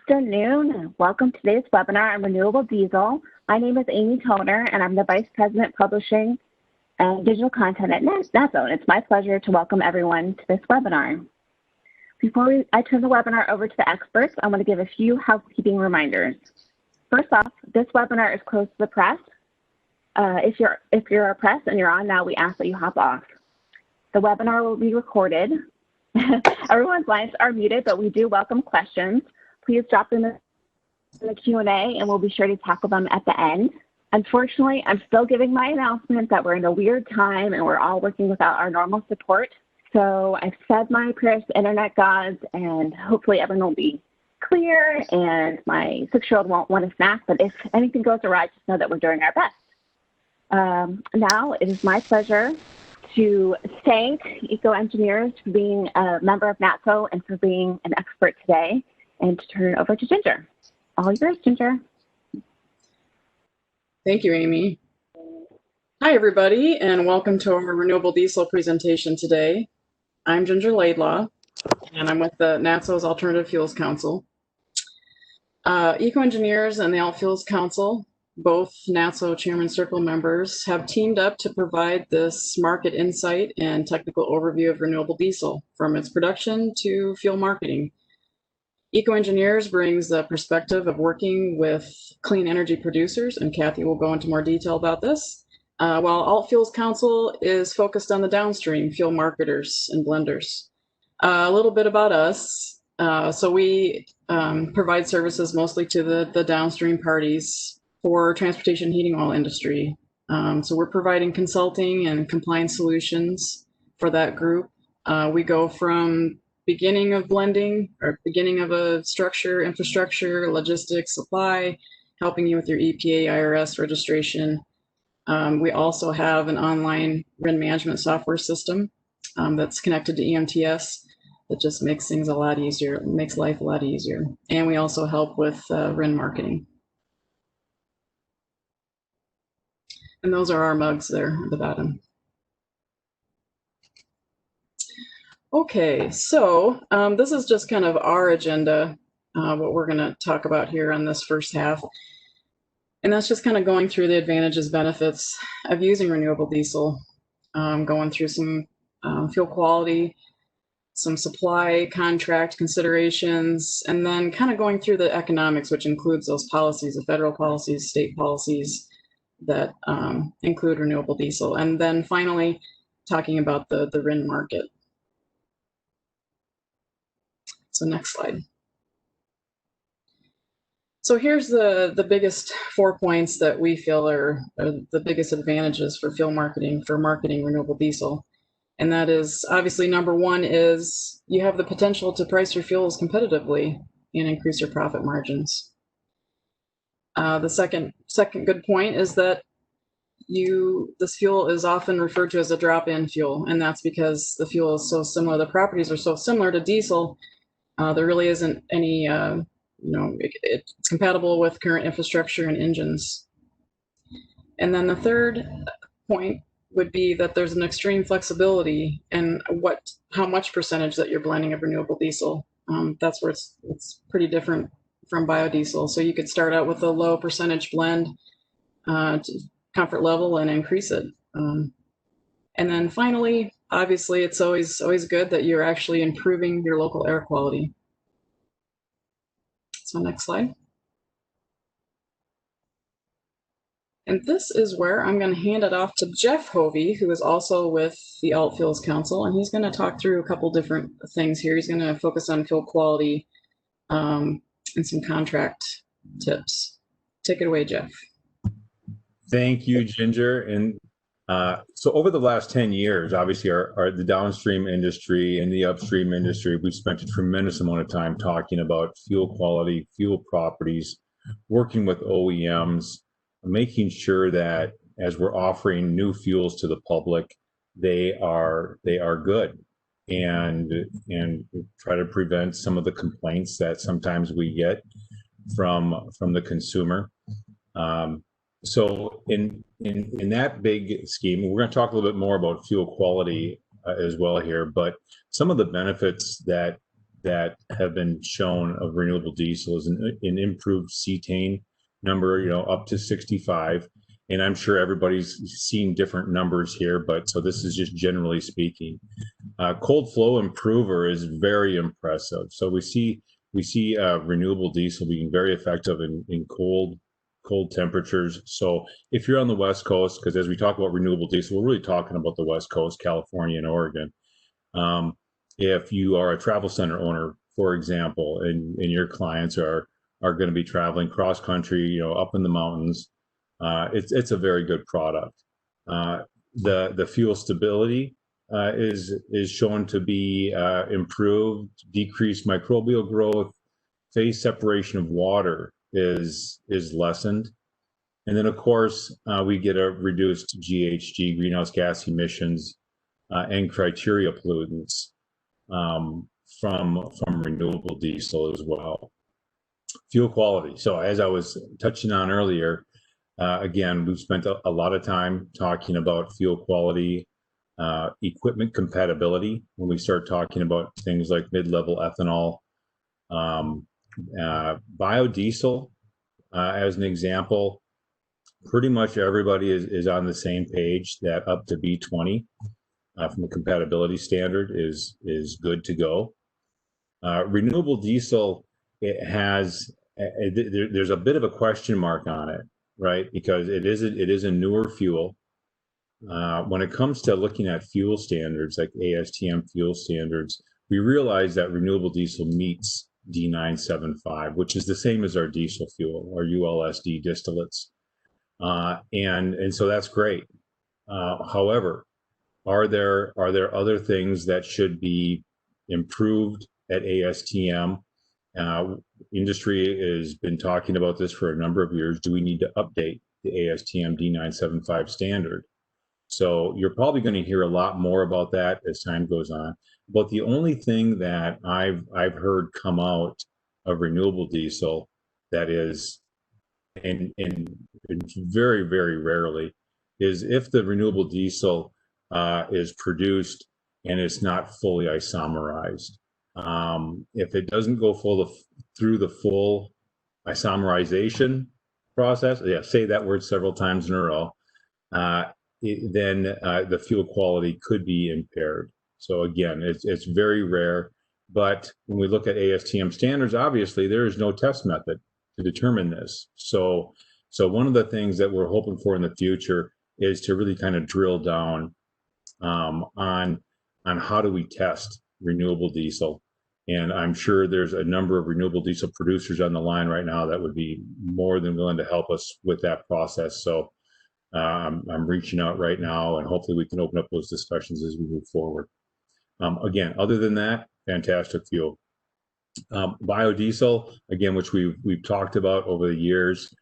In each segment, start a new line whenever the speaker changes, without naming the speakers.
afternoon. Welcome to today's webinar on renewable diesel. My name is Amy Toner, and I'm the Vice President Publishing and Digital Content at NATSO, and it's my pleasure to welcome everyone to this webinar. Before I turn the webinar over to the experts, I want to give a few housekeeping reminders. First off, this webinar is closed to the press. If you're a press and you're on now, we ask that you hop off. The webinar will be recorded. Everyone's lines are muted, but we do welcome questions. Please drop them in the Q&A and we'll be sure to tackle them at the end. Unfortunately, I'm still giving my announcement that we're in a weird time and we're all working without our normal support. So I've said my prayers to internet gods and hopefully everyone will be clear and my 6-year-old won't want a snack, but if anything goes awry, just know that we're doing our best. Now it is my pleasure to thank EcoEngineers for being a member of NATSO and for being an expert today, and to turn it over to Ginger. All yours, Ginger.
Thank you, Amy. Hi, everybody, and welcome to our renewable diesel presentation today. I'm Ginger Laidlaw, and I'm with the NATSO's Alternative Fuels Council. EcoEngineers and the Alt Fuels Council, both NATSO Chairman Circle members, have teamed up to provide this market insight and technical overview of renewable diesel, from its production to fuel marketing. EcoEngineers brings the perspective of working with clean energy producers, and Kathy will go into more detail about this, while Alt Fuels Council is focused on the downstream fuel marketers and blenders. A little bit about us. So we provide services mostly to the downstream parties for transportation heating oil industry. So we're providing consulting and compliance solutions for that group. We go from beginning of blending or beginning of a structure, infrastructure, logistics, supply, helping you with your EPA, IRS registration. We also have an online RIN management software system that's connected to EMTS that just makes things a lot easier, makes life a lot easier. And we also help with RIN marketing. And those are our mugs there at the bottom. Okay, so this is just kind of our agenda, what we're going to talk about here on this first half. And that's just kind of going through the advantages, benefits of using renewable diesel, going through some fuel quality, some supply contract considerations, and then kind of going through the economics, which includes those policies, the federal policies, state policies that include renewable diesel. And then finally, talking about the RIN market. So next slide. So here's the biggest 4 points that we feel are the biggest advantages for fuel marketing, for marketing renewable diesel. And that is, obviously, number one is you have the potential to price your fuels competitively and increase your profit margins. The second good point is that this fuel is often referred to as a drop-in fuel, and that's because the fuel is so similar, the properties are so similar to diesel, there really isn't any, it's compatible with current infrastructure and engines. And then the third point would be that there's an extreme flexibility in how much percentage that you're blending of renewable diesel. That's where it's pretty different from biodiesel. So you could start out with a low percentage blend to comfort level and increase it. And then finally, obviously, it's always good that you're actually improving your local air quality. So next slide. And this is where I'm going to hand it off to Jeff Hovey, who is also with the Alt Fuels Council, and he's going to talk through a couple different things here. He's going to focus on fuel quality and some contract tips. Take it away, Jeff.
Thank you, Ginger. And so over the last 10 years, obviously the downstream industry and the upstream industry, we've spent a tremendous amount of time talking about fuel quality, fuel properties, working with OEMs, making sure that as we're offering new fuels to the public, they are good, and try to prevent some of the complaints that sometimes we get from the consumer. So in that big scheme, we're going to talk a little bit more about fuel quality as well here, but some of the benefits that that have been shown of renewable diesel is an improved cetane number, up to 65. And I'm sure everybody's seen different numbers here, but so this is just generally speaking. Cold flow improver is very impressive. So we see renewable diesel being very effective in cold temperatures. So if you're on the West Coast, because as we talk about renewable diesel, we're really talking about the West Coast, California and Oregon. If you are a travel center owner, for example, and your clients are going to be traveling cross country, up in the mountains, it's a very good product. The fuel stability is shown to be improved, decreased microbial growth, phase separation of water is lessened. And then, of course, we get a reduced GHG, greenhouse gas emissions, and criteria pollutants from renewable diesel as well. Fuel quality. So as I was touching on earlier, again, we've spent a lot of time talking about fuel quality, equipment compatibility when we start talking about things like mid-level ethanol, biodiesel, as an example. Pretty much everybody is on the same page that up to B20 from a compatibility standard is good to go. Renewable diesel, there's a bit of a question mark on it, right? Because it is a newer fuel. When it comes to looking at fuel standards like ASTM fuel standards, we realize that renewable diesel meets D975, which is the same as our diesel fuel, our ULSD distillates. And so that's great. However, are there other things that should be improved at ASTM? Industry has been talking about this for a number of years. Do we need to update the ASTM D975 standard? So you're probably going to hear a lot more about that as time goes on. But the only thing that I've heard come out of renewable diesel that is, and very, very rarely, is if the renewable diesel is produced and it's not fully isomerized. If it doesn't go through the full isomerization process, say that word several times in a row, then the fuel quality could be impaired. So again, it's very rare. But when we look at ASTM standards, obviously there is no test method to determine this. So one of the things that we're hoping for in the future is to really kind of drill down on how do we test renewable diesel. And I'm sure there's a number of renewable diesel producers on the line right now that would be more than willing to help us with that process. So I'm reaching out right now, and hopefully we can open up those discussions as we move forward. Again, other than that, fantastic fuel. Biodiesel, again, which we've talked about over the years.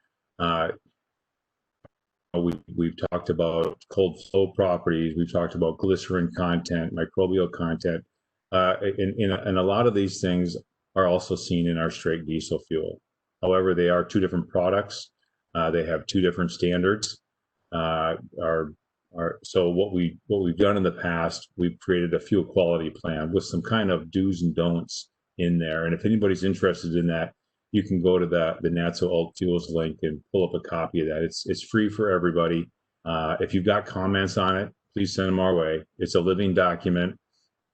We've talked about cold flow properties. We've talked about glycerin content, microbial content, and a lot of these things are also seen in our straight diesel fuel. However, they are two different products. They have two different standards. So what we've done in the past, we've created a fuel quality plan with some kind of do's and don'ts in there. And if anybody's interested in that, you can go to the NATSO Alt Fuels link and pull up a copy of that. It's free for everybody. If you've got comments on it, please send them our way. It's a living document,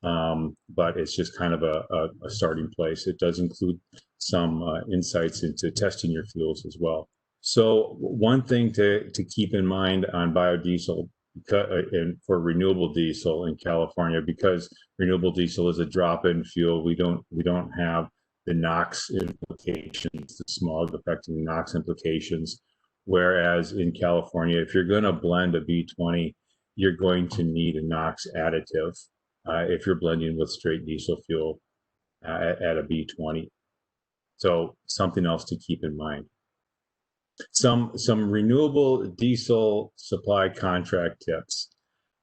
but it's just kind of a starting place. It does include some insights into testing your fuels as well. So one thing to keep in mind on biodiesel and for renewable diesel in California, because renewable diesel is a drop-in fuel, we don't have the NOx implications, the smog affecting NOx implications. Whereas in California, if you're going to blend a B20, you're going to need a NOx additive if you're blending with straight diesel fuel at a B20. So something else to keep in mind. Some renewable diesel supply contract tips.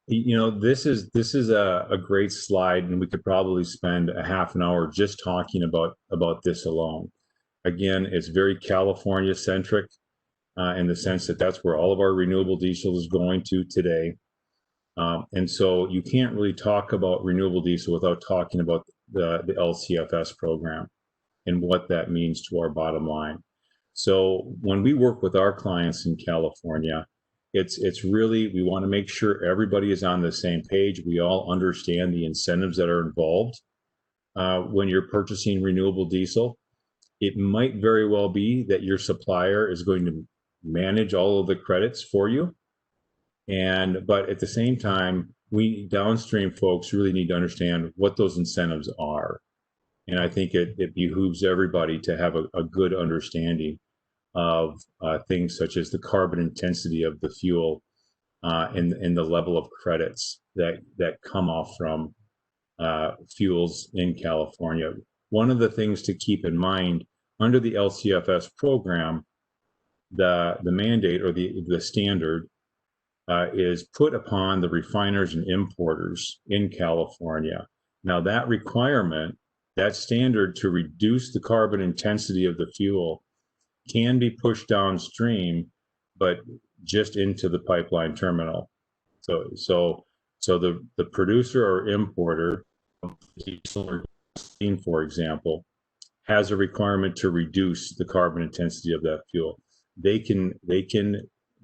This is a great slide, and we could probably spend a half an hour just talking about this alone. Again, it's very California centric in the sense that that's where all of our renewable diesel is going to today. And so you can't really talk about renewable diesel without talking about the LCFS program and what that means to our bottom line. So when we work with our clients in California, it's really, we want to make sure everybody is on the same page. We all understand the incentives that are involved when you're purchasing renewable diesel. It might very well be that your supplier is going to manage all of the credits for you. But at the same time, we downstream folks really need to understand what those incentives are. And I think it behooves everybody to have a good understanding of things such as the carbon intensity of the fuel and the level of credits that come off from fuels in California. One of the things to keep in mind under the LCFS program, the mandate or the standard is put upon the refiners and importers in California. Now that requirement, that standard to reduce the carbon intensity of the fuel can be pushed downstream, but just into the pipeline terminal. So the producer or importer of diesel or gasoline, for example, has a requirement to reduce the carbon intensity of that fuel. They can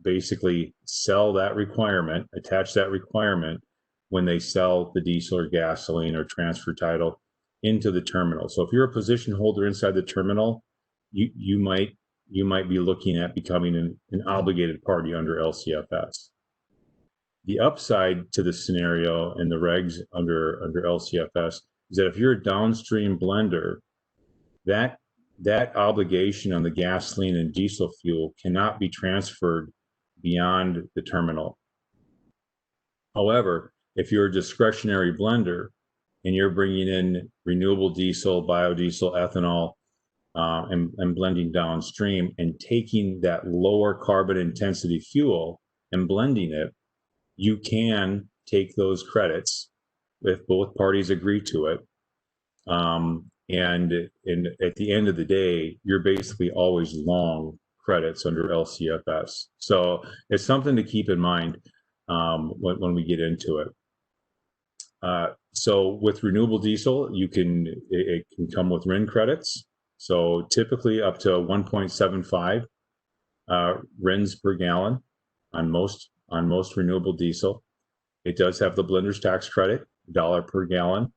basically sell that requirement, attach that requirement when they sell the diesel or gasoline or transfer title into the terminal. So if you're a position holder inside the terminal, you might be looking at becoming an obligated party under LCFS. The upside to the scenario and the regs under LCFS is that if you're a downstream blender, that obligation on the gasoline and diesel fuel cannot be transferred beyond the terminal. However, if you're a discretionary blender and you're bringing in renewable diesel, biodiesel, ethanol, and blending downstream and taking that lower carbon intensity fuel and blending it, you can take those credits if both parties agree to it. And at the end of the day, you're basically always long credits under LCFS. So it's something to keep in mind when we get into it. So with renewable diesel, it can come with RIN credits. So typically up to 1.75 RINs per gallon on most renewable diesel. It does have the blender's tax credit, $1 per gallon,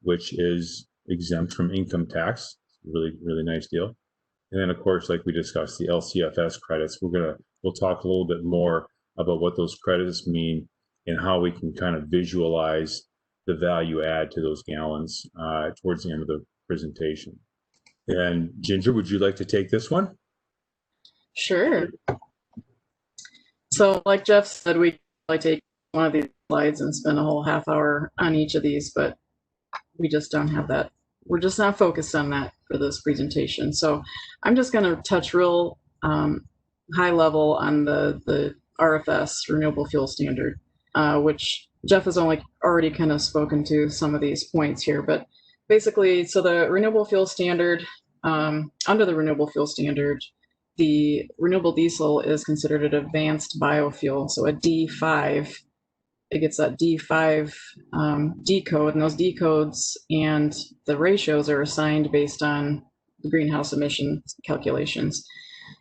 which is exempt from income tax. Really, really nice deal. And then, of course, like we discussed, the LCFS credits. We'll talk a little bit more about what those credits mean and how we can kind of visualize the value add to those gallons towards the end of the presentation. And Ginger, would you like to take this one?
Sure. So like Jeff said, we like take one of these slides and spend a whole half hour on each of these, but we just don't have that. We're just not focused on that for this presentation. So I'm just going to touch real high level on the RFS, Renewable Fuel Standard, which Jeff has already kind of spoken to some of these points here. But basically, so the Renewable Fuel Standard, under the Renewable Fuel Standard, the renewable diesel is considered an advanced biofuel, so a D5. It gets that D5 D code, and those D codes and the ratios are assigned based on the greenhouse emission calculations.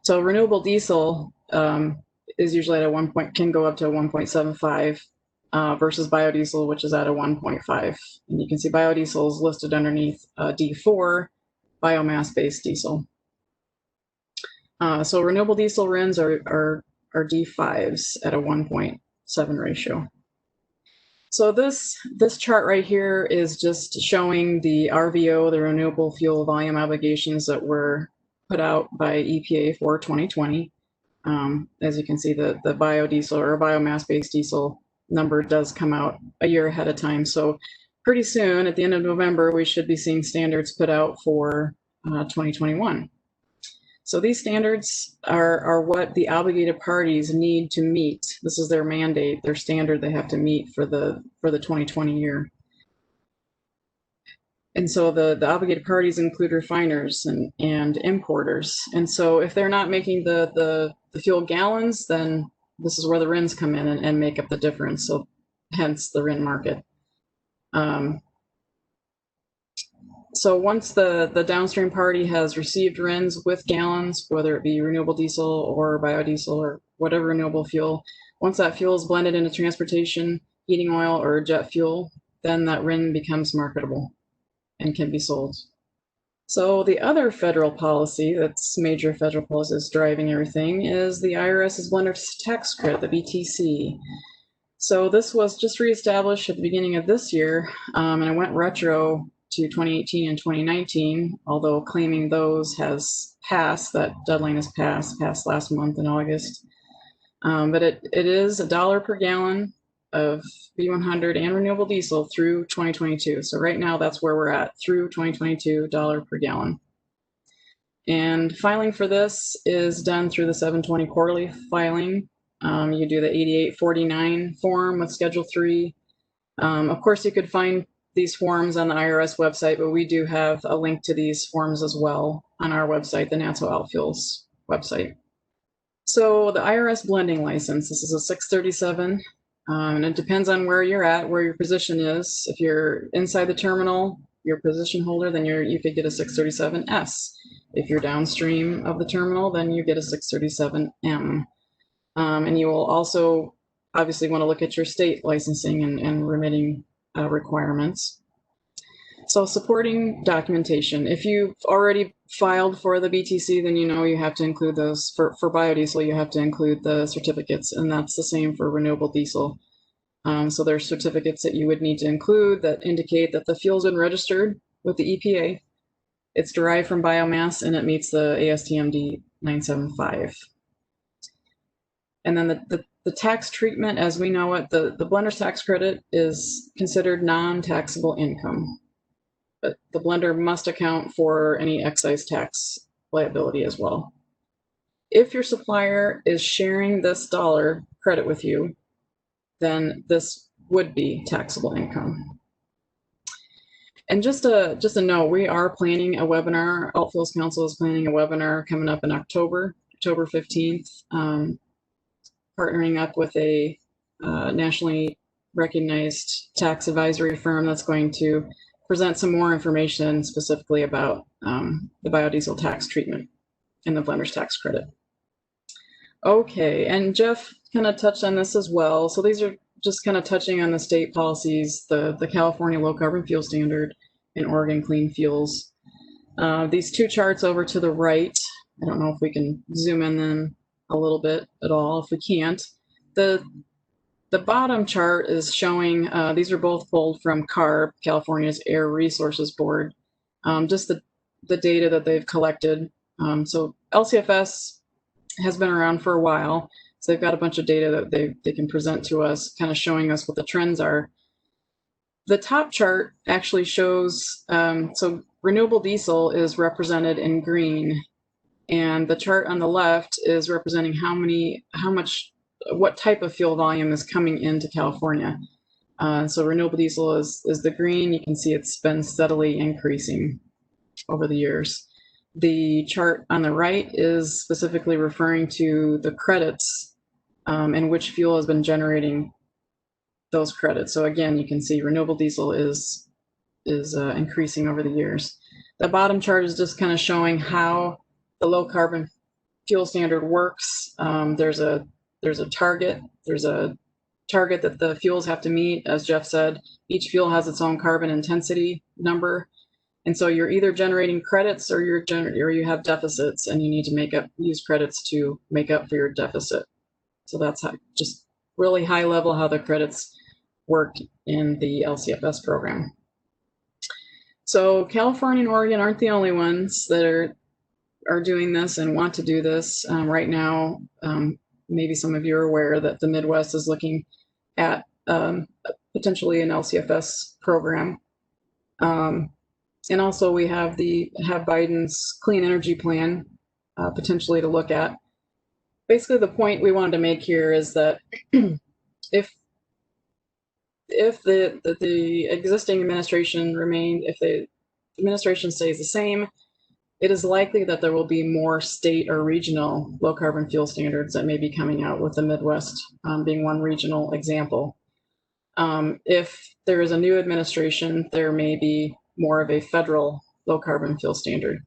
So renewable diesel is usually at can go up to a 1.75 versus biodiesel, which is at a 1.5. And you can see biodiesel is listed underneath D4, biomass-based diesel. So renewable diesel RINs are D5s at a 1.7 ratio. So this chart right here is just showing the RVO, the renewable fuel volume obligations that were put out by EPA for 2020. As you can see, the biodiesel or biomass-based diesel number does come out a year ahead of time. So pretty soon, at the end of November, we should be seeing standards put out for 2021. So these standards are what the obligated parties need to meet. This is their mandate, their standard they have to meet for the 2020 year. And so the obligated parties include refiners and importers. And so if they're not making the fuel gallons, then this is where the RINs come in and make up the difference. So hence the RIN market. So once the downstream party has received RINs with gallons, whether it be renewable diesel or biodiesel or whatever renewable fuel, once that fuel is blended into transportation, heating oil, or jet fuel, then that RIN becomes marketable and can be sold. So the other federal policy, that's major federal policy that's driving everything, is the IRS's Blender's Tax Credit, the BTC. So this was just reestablished at the beginning of this year, and it went retro to 2018 and 2019, although claiming those has passed, that deadline has passed last month in August. But it is $1 per gallon of B100 and renewable diesel through 2022. So right now that's where we're at through 2022, $1 per gallon. And filing for this is done through the 720 quarterly filing. You do the 8849 form with Schedule 3. Of course, you could find these forms on the IRS website, but we do have a link to these forms as well on our website, the NATSO Outfuels website. So the IRS blending license, this is a 637, and it depends on where you're at, where your position is. If you're inside the terminal, your position holder, then you could get a 637S. If you're downstream of the terminal, then you get a 637M. And you will also obviously want to look at your state licensing and remitting requirements. So supporting documentation. If you've already filed for the BTC, then you know you have to include those. For biodiesel, you have to include the certificates, and that's the same for renewable diesel. So there's certificates that you would need to include that indicate that the fuel's been registered with the EPA. It's derived from biomass, and it meets the ASTM D975. And then the tax treatment, as we know it, the blender's tax credit is considered non-taxable income. But the blender must account for any excise tax liability as well. If your supplier is sharing this dollar credit with you, then this would be taxable income. And just a note, we are planning a webinar. Outfuels Council is planning a webinar coming up in October 15th. Partnering up with a nationally recognized tax advisory firm that's going to present some more information specifically about the biodiesel tax treatment and the blender's tax credit. Okay, and Jeff kind of touched on this as well. So these are just kind of touching on the state policies, the California Low Carbon Fuel Standard and Oregon Clean Fuels. These two charts over to the right, I don't know if we can zoom in them a little bit at all. If we can't, the bottom chart is showing, these are both pulled from CARB, California's Air Resources Board, just the data that they've collected. So LCFS has been around for a while, so they've got a bunch of data that they can present to us, kind of showing us what the trends are. The top chart actually shows, so renewable diesel is represented in green, and the chart on the left is representing what type of fuel volume is coming into California. So renewable diesel is the green. You can see it's been steadily increasing over the years. The chart on the right is specifically referring to the credits and which fuel has been generating those credits. So again, you can see renewable diesel is increasing over the years. The bottom chart is just kind of showing how the low carbon fuel standard works. There's a target. There's a target that the fuels have to meet. As Jeff said, each fuel has its own carbon intensity number, and so you're either generating credits or you have deficits, and you need to use credits to make up for your deficit. So that's just really high level how the credits work in the LCFS program. So California and Oregon aren't the only ones that are doing this and want to do this. Right now, maybe some of you are aware that the Midwest is looking at potentially an LCFS program. And also we have Biden's clean energy plan potentially to look at. Basically, the point we wanted to make here is that if the existing administration if the administration stays the same, it is likely that there will be more state or regional low carbon fuel standards that may be coming out, with the Midwest being one regional example. If there is a new administration, there may be more of a federal low carbon fuel standard.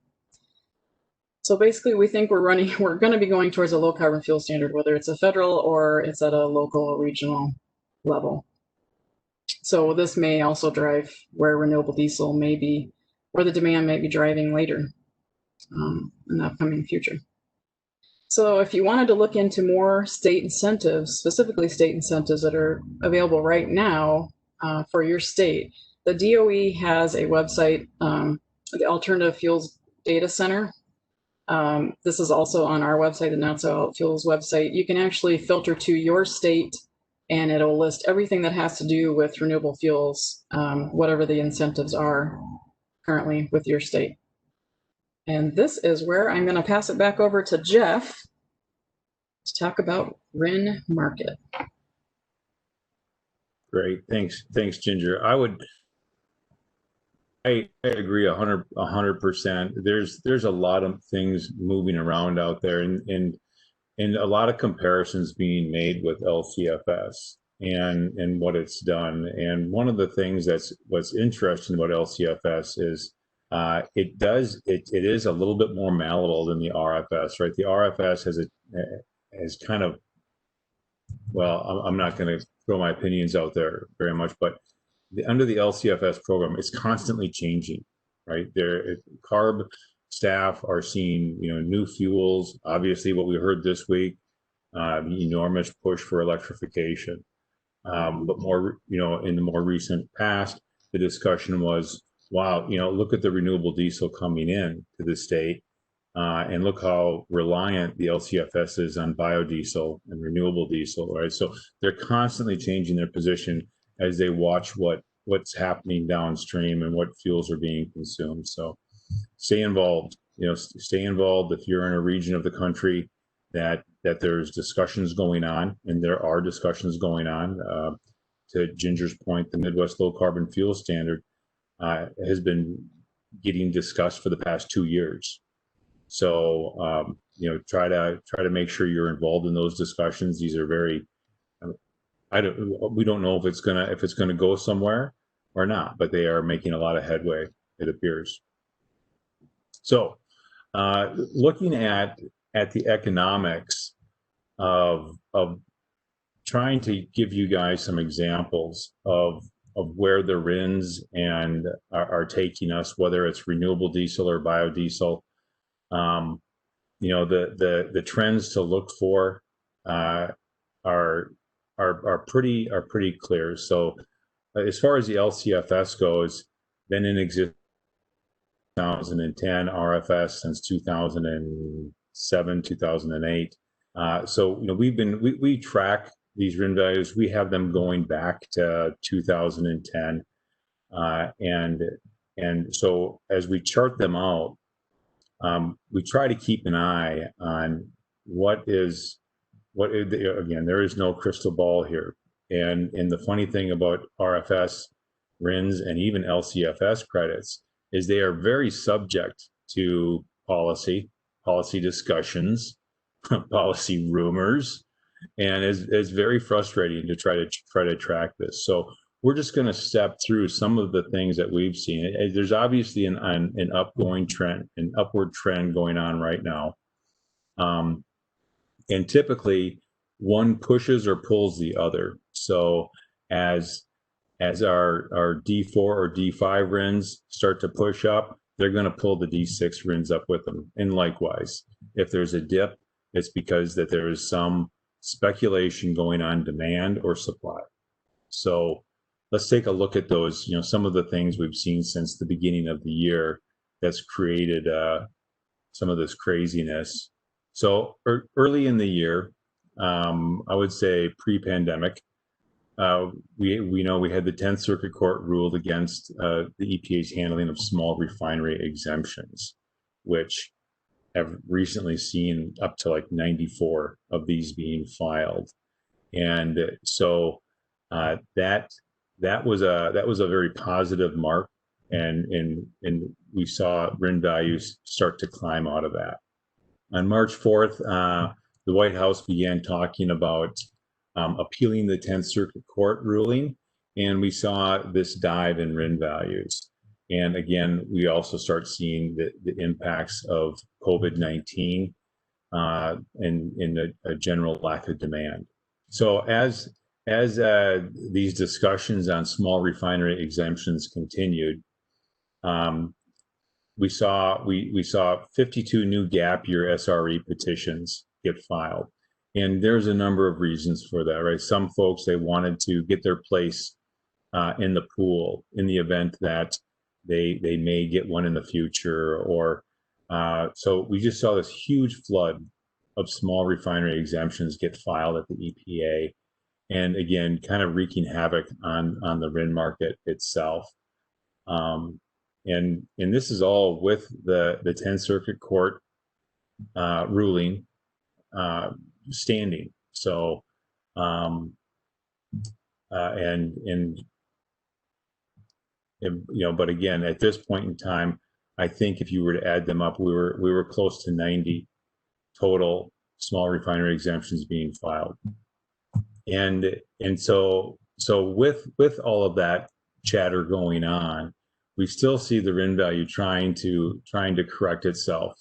So basically, we think we're going to be going towards a low carbon fuel standard, whether it's a federal or it's at a local or regional level. So this may also drive where renewable diesel may be, where the demand may be driving later in the upcoming future. So if you wanted to look into more state incentives, specifically state incentives that are available right now for your state, the DOE has a website, the Alternative Fuels Data Center. This is also on our website, the NATSO Fuels website. You can actually filter to your state and it'll list everything that has to do with renewable fuels, whatever the incentives are currently with your state. And this is where I'm going to pass it back over to Jeff to talk about RIN market.
Great, thanks, Ginger. I agree 100%. There's a lot of things moving around out there, and a lot of comparisons being made with LCFS and what it's done. And one of the things what's interesting about LCFS is it is a little bit more malleable than the RFS, right? The RFS has kind of, well, I'm not going to throw my opinions out there very much, but under the LCFS program, it's constantly changing, right? CARB staff are seeing, new fuels. Obviously, what we heard this week, the enormous push for electrification. But more, in the more recent past, the discussion was, wow, look at the renewable diesel coming in to the state, and look how reliant the LCFS is on biodiesel and renewable diesel, right? So they're constantly changing their position as they watch what's happening downstream and what fuels are being consumed. So stay involved. Stay involved if you're in a region of the country that there's discussions going on, and there are discussions going on. To Ginger's point, the Midwest Low Carbon Fuel Standard has been getting discussed for the past 2 years. So try to make sure you're involved in those discussions. These are very, we don't know if it's gonna go somewhere or not, but they are making a lot of headway, it appears. So looking at the economics of trying to give you guys some examples of where the RINs are taking us, whether it's renewable diesel or biodiesel. The trends to look for are pretty clear. So as far as the LCFS goes, been in existence 2010, RFS since 2007, 2008. So we track these RIN values. We have them going back to 2010, and so as we chart them out, we try to keep an eye on again, there is no crystal ball here. And the funny thing about RFS, RINs, and even LCFS credits is they are very subject to policy discussions, policy rumors, and it's very frustrating to try to track this. So we're just going to step through some of the things that we've seen. There's obviously an upward trend going on right now. And typically one pushes or pulls the other. So as our D4 or D5 RINs start to push up, they're going to pull the D6 RINs up with them. And likewise, if there's a dip, it's because that there is some speculation going on demand or supply. So let's take a look at those, some of the things we've seen since the beginning of the year that's created some of this craziness. So early in the year, I would say pre-pandemic, we know we had the 10th Circuit Court ruled against the EPA's handling of small refinery exemptions, which have recently seen up to like 94 of these being filed. And so that was a very positive mark, and we saw RIN values start to climb out of that. On March 4th, the White House began talking about appealing the 10th Circuit Court ruling, and we saw this dive in RIN values. And again, we also start seeing the impacts of COVID-19 and a general lack of demand. So as these discussions on small refinery exemptions continued, we saw 52 new gap year SRE petitions get filed, and there's a number of reasons for that, right? Some folks, they wanted to get their place in the pool in the event that they may get one in the future, or so we just saw this huge flood of small refinery exemptions get filed at the EPA, and again, kind of wreaking havoc on the RIN market itself. And this is all with the 10th Circuit Court ruling standing. So but again, at this point in time, I think if you were to add them up, we were close to 90 total small refinery exemptions being filed. And so with all of that chatter going on, we still see the RIN value trying to correct itself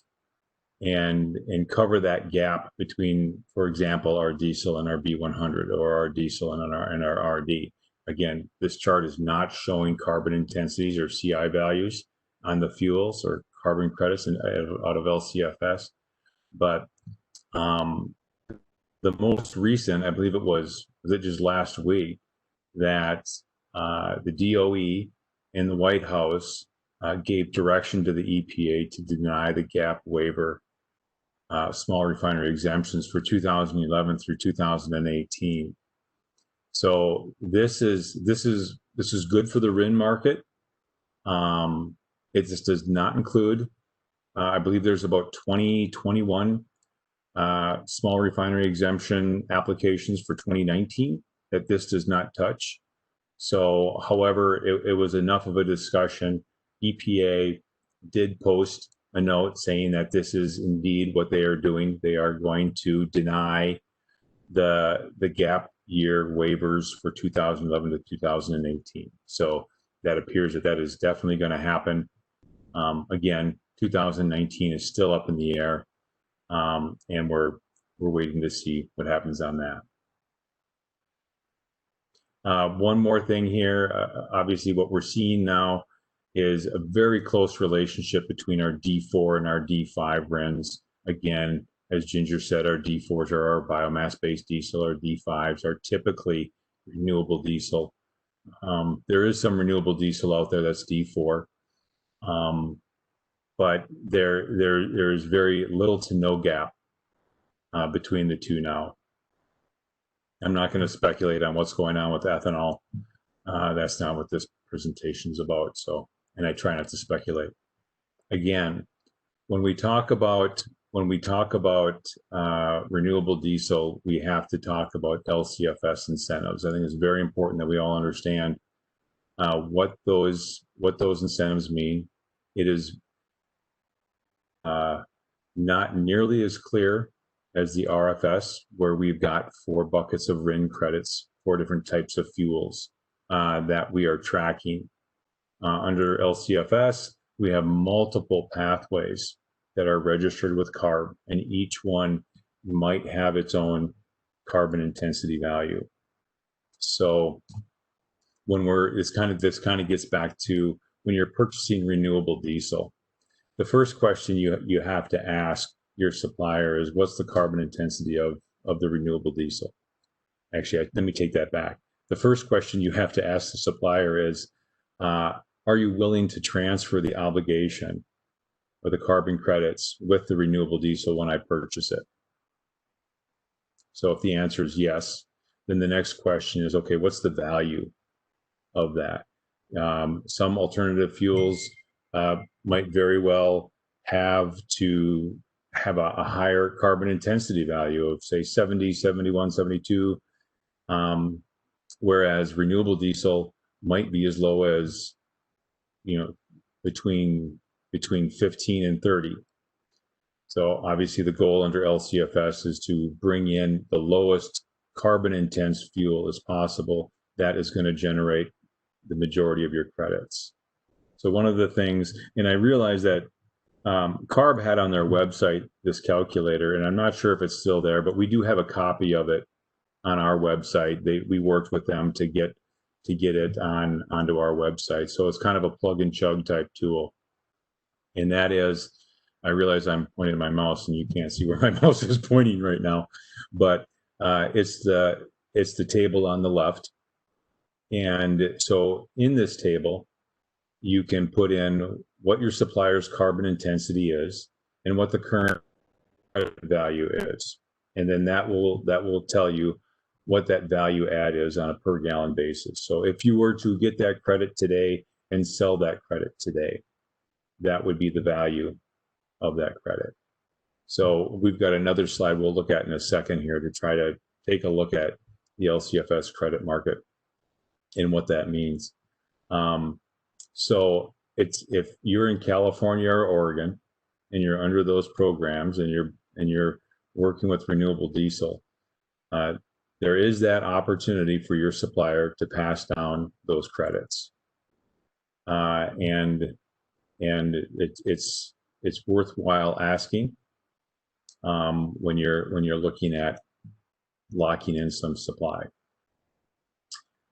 and cover that gap between, for example, our diesel and our B100, or our diesel and our RD. Again, this chart is not showing carbon intensities or CI values on the fuels or carbon credits out of LCFS, but the most recent, I believe was it just last week, that the DOE and the White House gave direction to the EPA to deny the gap waiver small refinery exemptions for 2011 through 2018. So this is good for the RIN market. It just does not include, I believe there's about 21 small refinery exemption applications for 2019 that this does not touch. So, however, it was enough of a discussion. EPA did post a note saying that this is indeed what they are doing. They are going to deny the gap year waivers for 2011 to 2018. So that appears that is definitely going to happen. Again, 2019 is still up in the air, and we're waiting to see what happens on that. One more thing here, obviously what we're seeing now is a very close relationship between our D4 and our D5 RINs. Again, as Ginger said, our D4s are our biomass-based diesel, our D5s are typically renewable diesel. There is some renewable diesel out there that's D4, but there is very little to no gap between the two now. I'm not going to speculate on what's going on with ethanol. That's not what this presentation is about. So, and I try not to speculate. Again, when we talk about renewable diesel, we have to talk about LCFS incentives. I think it's very important that we all understand what those incentives mean. It is not nearly as clear as the RFS, where we've got 4 buckets of RIN credits, 4 different types of fuels that we are tracking. Under LCFS, we have multiple pathways that are registered with CARB, and each one might have its own carbon intensity value. So when this kind of gets back to when you're purchasing renewable diesel, the first question you have to ask your supplier is, what's the carbon intensity of the renewable diesel? Actually, let me take that back. The first question you have to ask the supplier is, are you willing to transfer the obligation or the carbon credits with the renewable diesel when I purchase it? So if the answer is yes, then the next question is, okay, what's the value of that? Some alternative fuels might very well have a higher carbon intensity value of, say, 70, 71, 72, whereas renewable diesel might be as low as, between 15 and 30. So obviously the goal under LCFS is to bring in the lowest carbon intense fuel as possible. That is going to generate the majority of your credits. So one of the things, and I realized that CARB had on their website this calculator, and I'm not sure if it's still there, but we do have a copy of it on our website. We worked with them to get it onto our website. So it's kind of a plug and chug type tool. And that is, I realize I'm pointing my mouse and you can't see where my mouse is pointing right now, but it's the table on the left. And so in this table, you can put in what your supplier's carbon intensity is and what the current value is. And then that will tell you what that value add is on a per gallon basis. So if you were to get that credit today and sell that credit today, that would be the value of that credit. So we've got another slide we'll look at in a second here to try to take a look at the LCFS credit market and what that means. So if you're in California or Oregon and you're under those programs and you're working with renewable diesel, there is that opportunity for your supplier to pass down those credits, and it's worthwhile asking when you're looking at locking in some supply.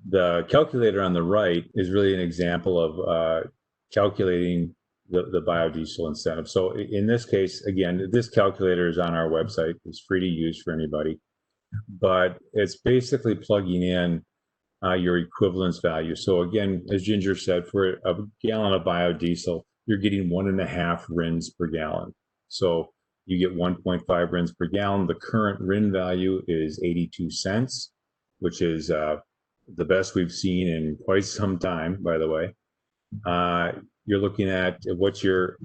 The calculator on the right is really an example of calculating the biodiesel incentive. So in this case, again, this calculator is on our website. It's free to use for anybody, but it's basically plugging in your equivalence value. So again, as Ginger said, for a gallon of biodiesel, you're getting 1.5 RINs per gallon. So you get 1.5 RINs per gallon. The current RIN value is 82 cents, which is the best we've seen in quite some time, by the way. You're looking at what's your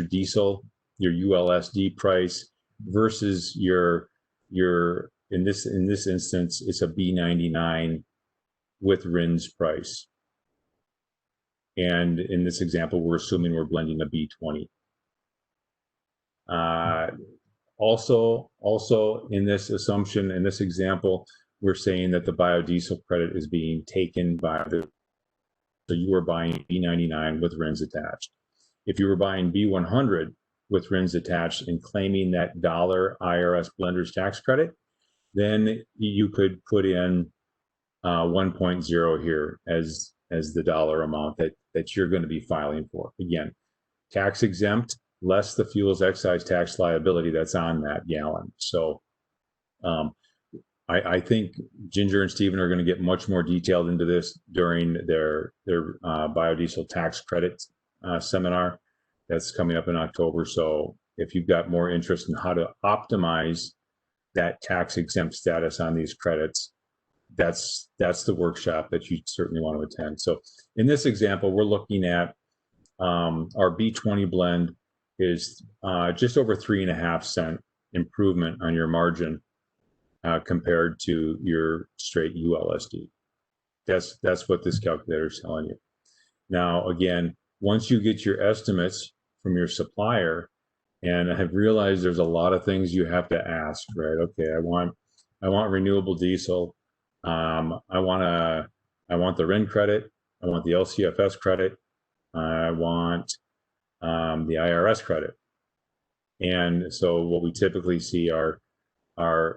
diesel, your ULSD price versus your in this instance, it's a B99 with RINs price. And in this example, we're assuming we're blending a B20. Also in this assumption, in this example, we're saying that the biodiesel credit is being taken by so you are buying B99 with RINs attached. If you were buying B100 with RINs attached and claiming that dollar IRS blender's tax credit, then you could put in 1.0 here as the dollar amount that you're going to be filing for. Again, tax exempt, less the fuel's excise tax liability that's on that gallon. So I think Ginger and Stephen are going to get much more detailed into this during their biodiesel tax credit seminar that's coming up in October. So if you've got more interest in how to optimize that tax exempt status on these credits, that's the workshop that you certainly want to attend. So in this example, we're looking at our B20 blend is just over 3.5 cent improvement on your margin compared to your straight ULSD. That's what this calculator is telling you. Now, again, once you get your estimates from your supplier, and I have realized there's a lot of things you have to ask, right? Okay, I want renewable diesel. I want the RIN credit. I want the LCFS credit. I want the IRS credit. And so what we typically see are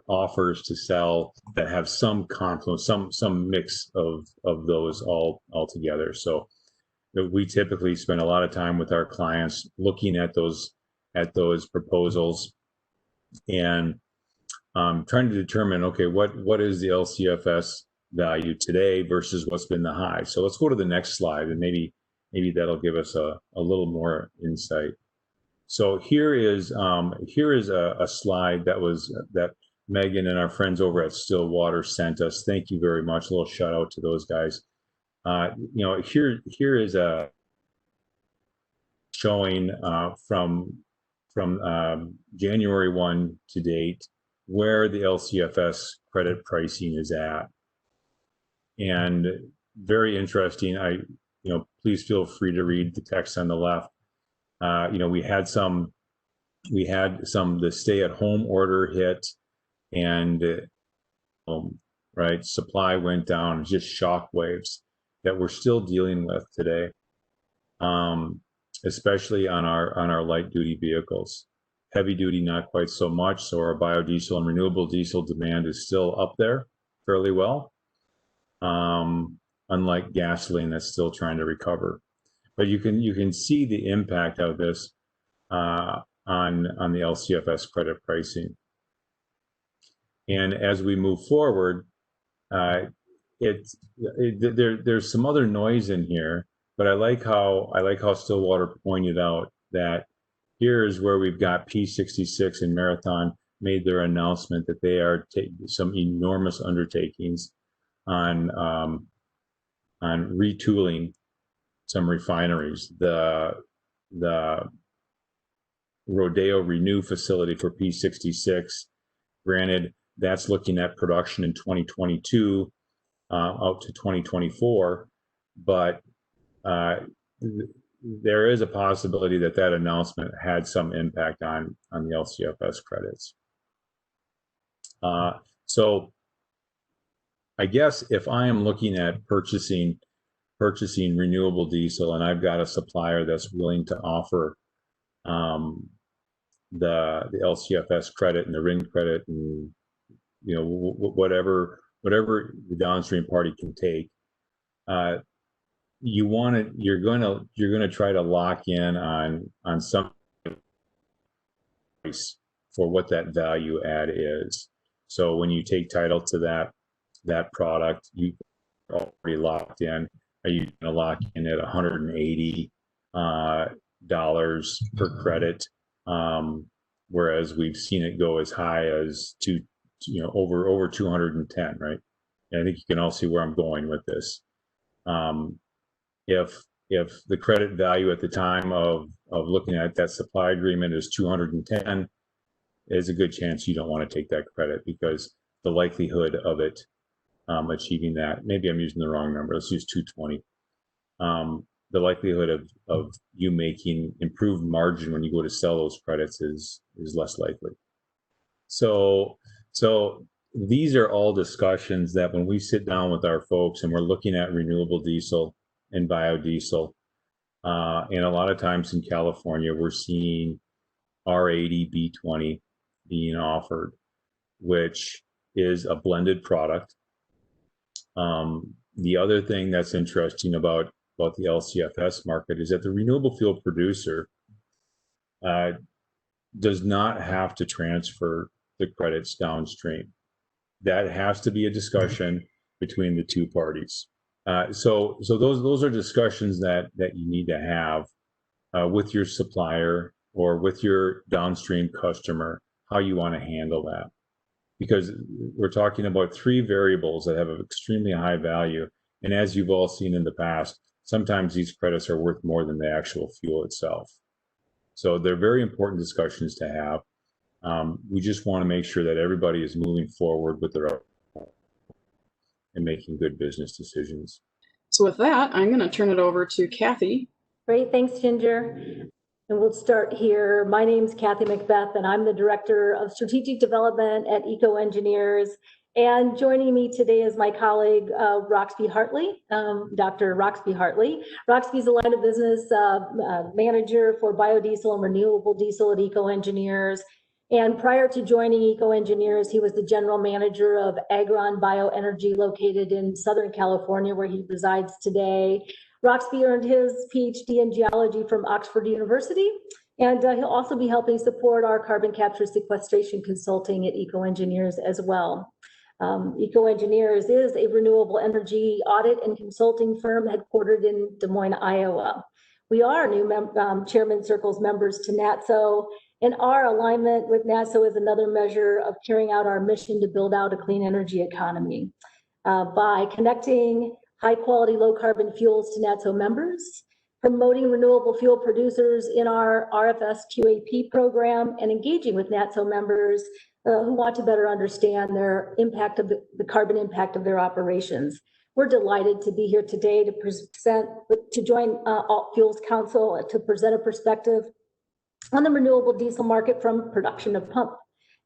offers to sell that have some confluence, some mix of those all together. So we typically spend a lot of time with our clients looking at those proposals and trying to determine, okay, what is the LCFS value today versus what's been the high. So let's go to the next slide, and maybe that'll give us a little more insight. So here is a slide that Megan and our friends over at Stillwater sent us. Thank you very much. A little shout out to those guys. Here is a showing from January 1 to date where the LCFS credit pricing is at, and very interesting. Please feel free to read the text on the left. We had the stay-at-home order hit, and supply went down, just shock waves that we're still dealing with today. especially on our light duty vehicles. Heavy duty, not quite so much. So our biodiesel and renewable diesel demand is still up there fairly well. Unlike gasoline, that's still trying to recover. But you can see the impact of this on the LCFS credit pricing. And as we move forward, there's some other noise in here, but I like how Stillwater pointed out that here is where we've got P66 and Marathon made their announcement that they are taking some enormous undertakings on retooling some refineries. The Rodeo Renew facility for P66, granted, that's looking at production in 2022 out to 2024, but there is a possibility that announcement had some impact on the LCFS credits. So I guess if I am looking at purchasing renewable diesel and I've got a supplier that's willing to offer the LCFS credit and the RIN credit and whatever the downstream party can take, you're going to try to lock in on some price for what that value add is. So when you take title to that product, you already locked in. Are you going to lock in at $180 per credit? Whereas we've seen it go as high as over 210, right? And I think you can all see where I'm going with this. If the credit value at the time of looking at that supply agreement is 210, there's a good chance you don't want to take that credit, because the likelihood of it achieving that, maybe I'm using the wrong number, let's use 220. The likelihood of you making improved margin when you go to sell those credits is less likely. So these are all discussions that when we sit down with our folks and we're looking at renewable diesel and biodiesel, and a lot of times in California, we're seeing R80, B20 being offered, which is a blended product. The other thing that's interesting about the LCFS market is that the renewable fuel producer does not have to transfer the credits downstream. That has to be a discussion between the two parties. So those are discussions that you need to have with your supplier or with your downstream customer, how you want to handle that. Because we're talking about three variables that have an extremely high value. And as you've all seen in the past, sometimes these credits are worth more than the actual fuel itself. So they're very important discussions to have. We just want to make sure that everybody is moving forward with their and making good business decisions.
So with that, I'm going to turn it over to Kathy.
Great, thanks, Ginger. And we'll start here. My name's Kathy Macbeth, and I'm the Director of Strategic Development at EcoEngineers. And joining me today is my colleague, Roxby Hartley, Dr. Roxby Hartley. Roxby's a line of business manager for biodiesel and renewable diesel at EcoEngineers. And prior to joining EcoEngineers, he was the general manager of Agron Bioenergy located in Southern California, where he resides today. Roxby earned his PhD in geology from Oxford University, and he'll also be helping support our carbon capture sequestration consulting at EcoEngineers as well. EcoEngineers is a renewable energy audit and consulting firm headquartered in Des Moines, Iowa. We are new Chairman Circle's members to NATSO, and our alignment with NATSO is another measure of carrying out our mission to build out a clean energy economy by connecting high-quality, low-carbon fuels to NATSO members, promoting renewable fuel producers in our RFS QAP program, and engaging with NATSO members who want to better understand their impact of the carbon impact of their operations. We're delighted to be here today to join Alt Fuels Council to present a perspective on the renewable diesel market from production of pump.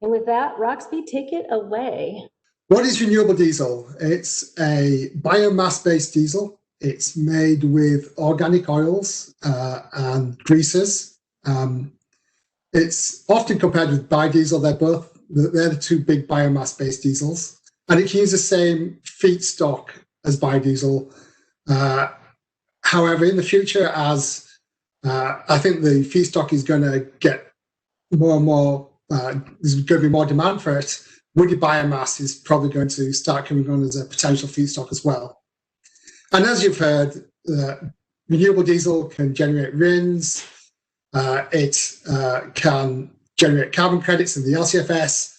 And with that, Roxby, take it away.
What is renewable diesel? It's a biomass-based diesel. It's made with organic oils and greases. It's often compared with biodiesel. They're the two big biomass-based diesels, and it can use the same feedstock as biodiesel. However, in the future, as I think the feedstock is going to get more and more, there's going to be more demand for it, woody biomass is probably going to start coming on as a potential feedstock as well. And as you've heard, renewable diesel can generate RINs, it can generate carbon credits in the LCFS,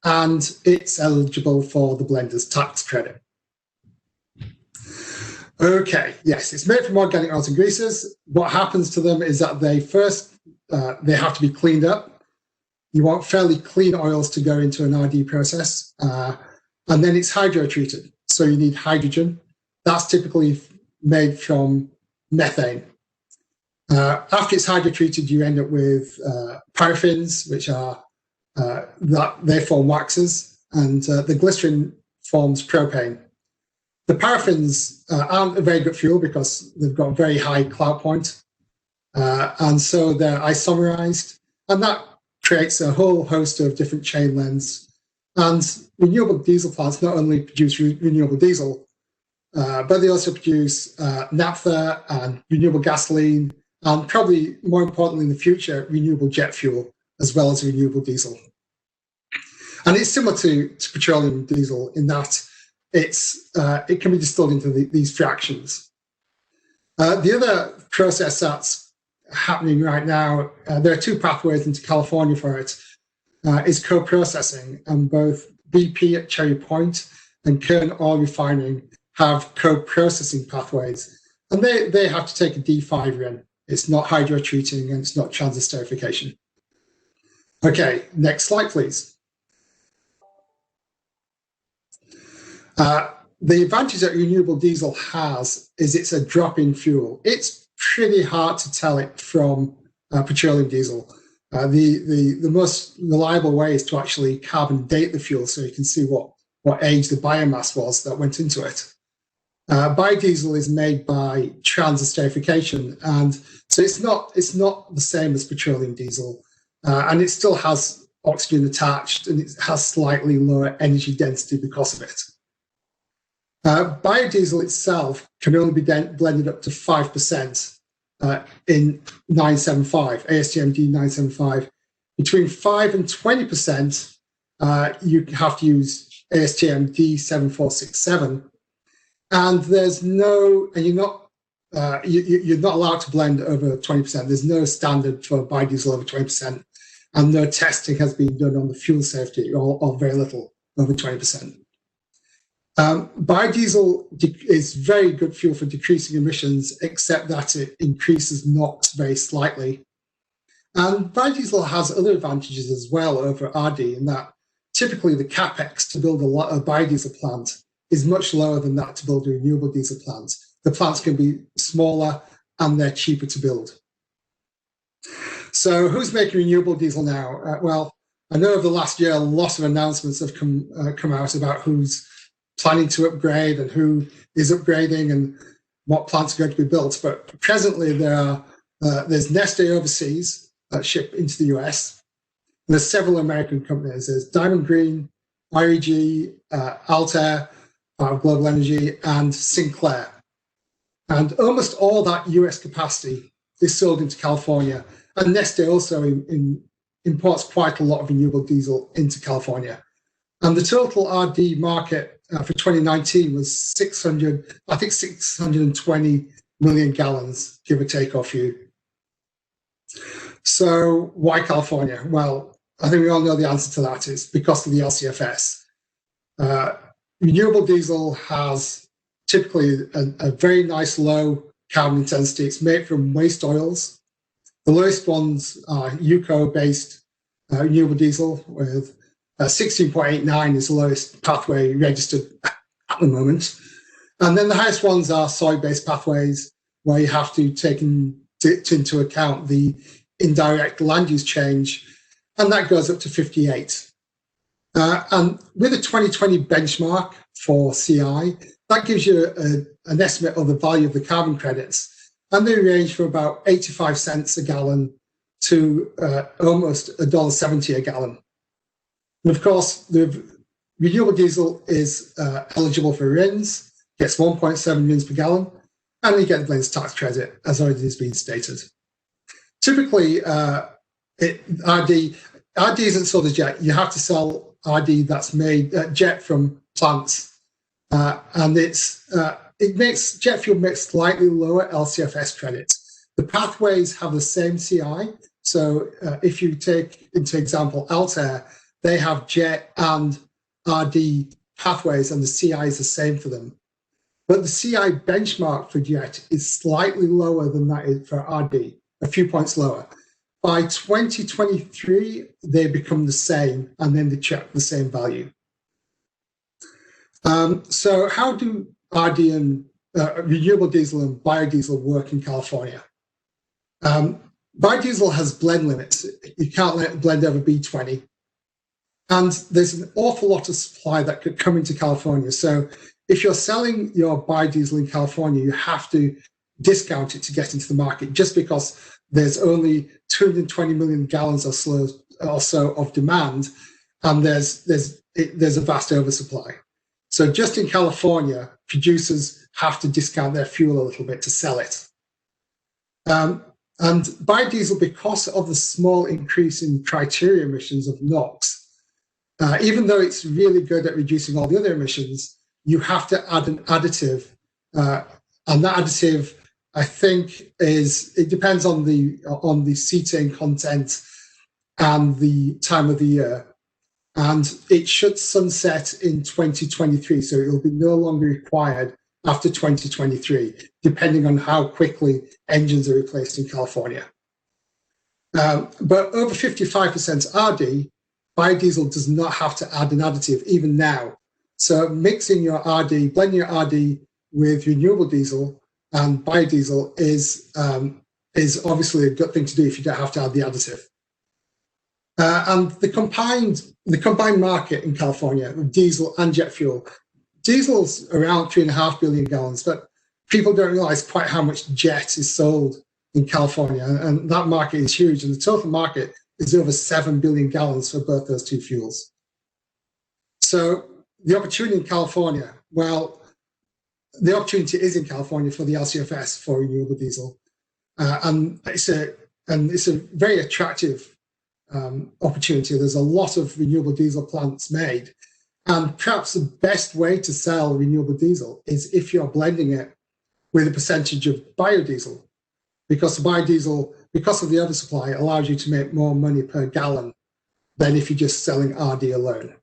and it's eligible for the blender's tax credit. Okay, yes, it's made from organic oils and greases. What happens to them is that they have to be cleaned up. You want fairly clean oils to go into an RD process, and then it's hydrotreated. So you need hydrogen. That's typically made from methane. After it's hydrotreated, you end up with paraffins, which are they form waxes, and the glycerin forms propane. The paraffins aren't a very good fuel because they've got a very high cloud point, and so they're isomerized, and that creates a whole host of different chain lengths. And renewable diesel plants not only produce renewable diesel, but they also produce naphtha and renewable gasoline, and probably more importantly in the future, renewable jet fuel, as well as renewable diesel. And it's similar to petroleum diesel in that it can be distilled into these fractions. The other process that's happening right now, there are two pathways into California for it, is co-processing, and both BP at Cherry Point and Kern Oil Refining have co-processing pathways, and they have to take a D5 RIN. It's not hydrotreating and it's not transesterification. Okay, next slide, please. The advantage that renewable diesel has is it's a drop-in fuel. It's pretty hard to tell it from petroleum diesel. The most reliable way is to actually carbon date the fuel so you can see what age the biomass was that went into it. Biodiesel is made by transesterification, and so it's not the same as petroleum diesel, and it still has oxygen attached, and it has slightly lower energy density because of it. Biodiesel itself can only be blended up to 5% in 975, ASTM D975. Between 5 and 20%, you have to use ASTM D7467. And there's no, and you're not allowed to blend over 20%. There's no standard for biodiesel over 20%, and no testing has been done on the fuel safety, or very little over 20%. Biodiesel is very good fuel for decreasing emissions, except that it increases NOx very slightly. And biodiesel has other advantages as well over RD, in that typically the capex to build a biodiesel plant is much lower than that to build a renewable diesel plant. The plants can be smaller and they're cheaper to build. So who's making renewable diesel now? Well, I know over the last year, a lot of announcements have come out about who's planning to upgrade and who is upgrading and what plants are going to be built. But presently there's Neste overseas that ship into the US. And there's several American companies. There's Diamond Green, IEG, Altair, Global Energy, and Sinclair. And almost all that US capacity is sold into California. And Neste also imports quite a lot of renewable diesel into California. And the total RD market for 2019 was 620 million gallons, give or take or few. So why California? Well, I think we all know the answer to that. It's because of the LCFS. Renewable diesel has typically a very nice low carbon intensity. It's made from waste oils. The lowest ones are UCO-based renewable diesel, with 16.89 is the lowest pathway registered at the moment. And then the highest ones are soy-based pathways, where you have to take into account the indirect land use change, and that goes up to 58. And with a 2020 benchmark for CI, that gives you an estimate of the value of the carbon credits. And they range from about 85 cents a gallon to almost $1.70 a gallon. And of course, the renewable diesel is eligible for RINs, gets 1.7 RINs per gallon, and you get the blends tax credit, as already has been stated. Typically, RD isn't sold as jet. You have to sell RD that's made jet from plants, and it makes jet fuel makes slightly lower LCFS credits. The pathways have the same CI. So if you take into example Altair, they have jet and RD pathways, and the CI is the same for them. But the CI benchmark for jet is slightly lower than that is for RD, a few points lower. By 2023, they become the same, and then they check the same value. So how do RD and renewable diesel and biodiesel work in California? Biodiesel has blend limits. You can't let it blend over B20. And there's an awful lot of supply that could come into California. So if you're selling your biodiesel in California, you have to discount it to get into the market, just because there's only 220 million gallons or so of demand, and there's a vast oversupply. So just in California, producers have to discount their fuel a little bit to sell it. And biodiesel, because of the small increase in criteria emissions of NOx, even though it's really good at reducing all the other emissions, you have to add an additive, and that additive, I think, it depends on the cetane content and the time of the year, and it should sunset in 2023, so it will be no longer required after 2023, depending on how quickly engines are replaced in California. But over 55% RD, biodiesel does not have to add an additive even now. So mixing your RD, blending your RD with renewable diesel and biodiesel is obviously a good thing to do if you don't have to add the additive. And the combined market in California of diesel and jet fuel, diesel's around 3.5 billion gallons, but people don't realize quite how much jet is sold in California, and that market is huge, and the total market is over 7 billion gallons for both those two fuels. So the opportunity in California, well, the opportunity is in California for the LCFS for renewable diesel, and it's a very attractive opportunity. There's a lot of renewable diesel plants made, and perhaps the best way to sell renewable diesel is if you're blending it with a percentage of biodiesel, because the biodiesel, because of the oversupply, allows you to make more money per gallon than if you're just selling RD alone.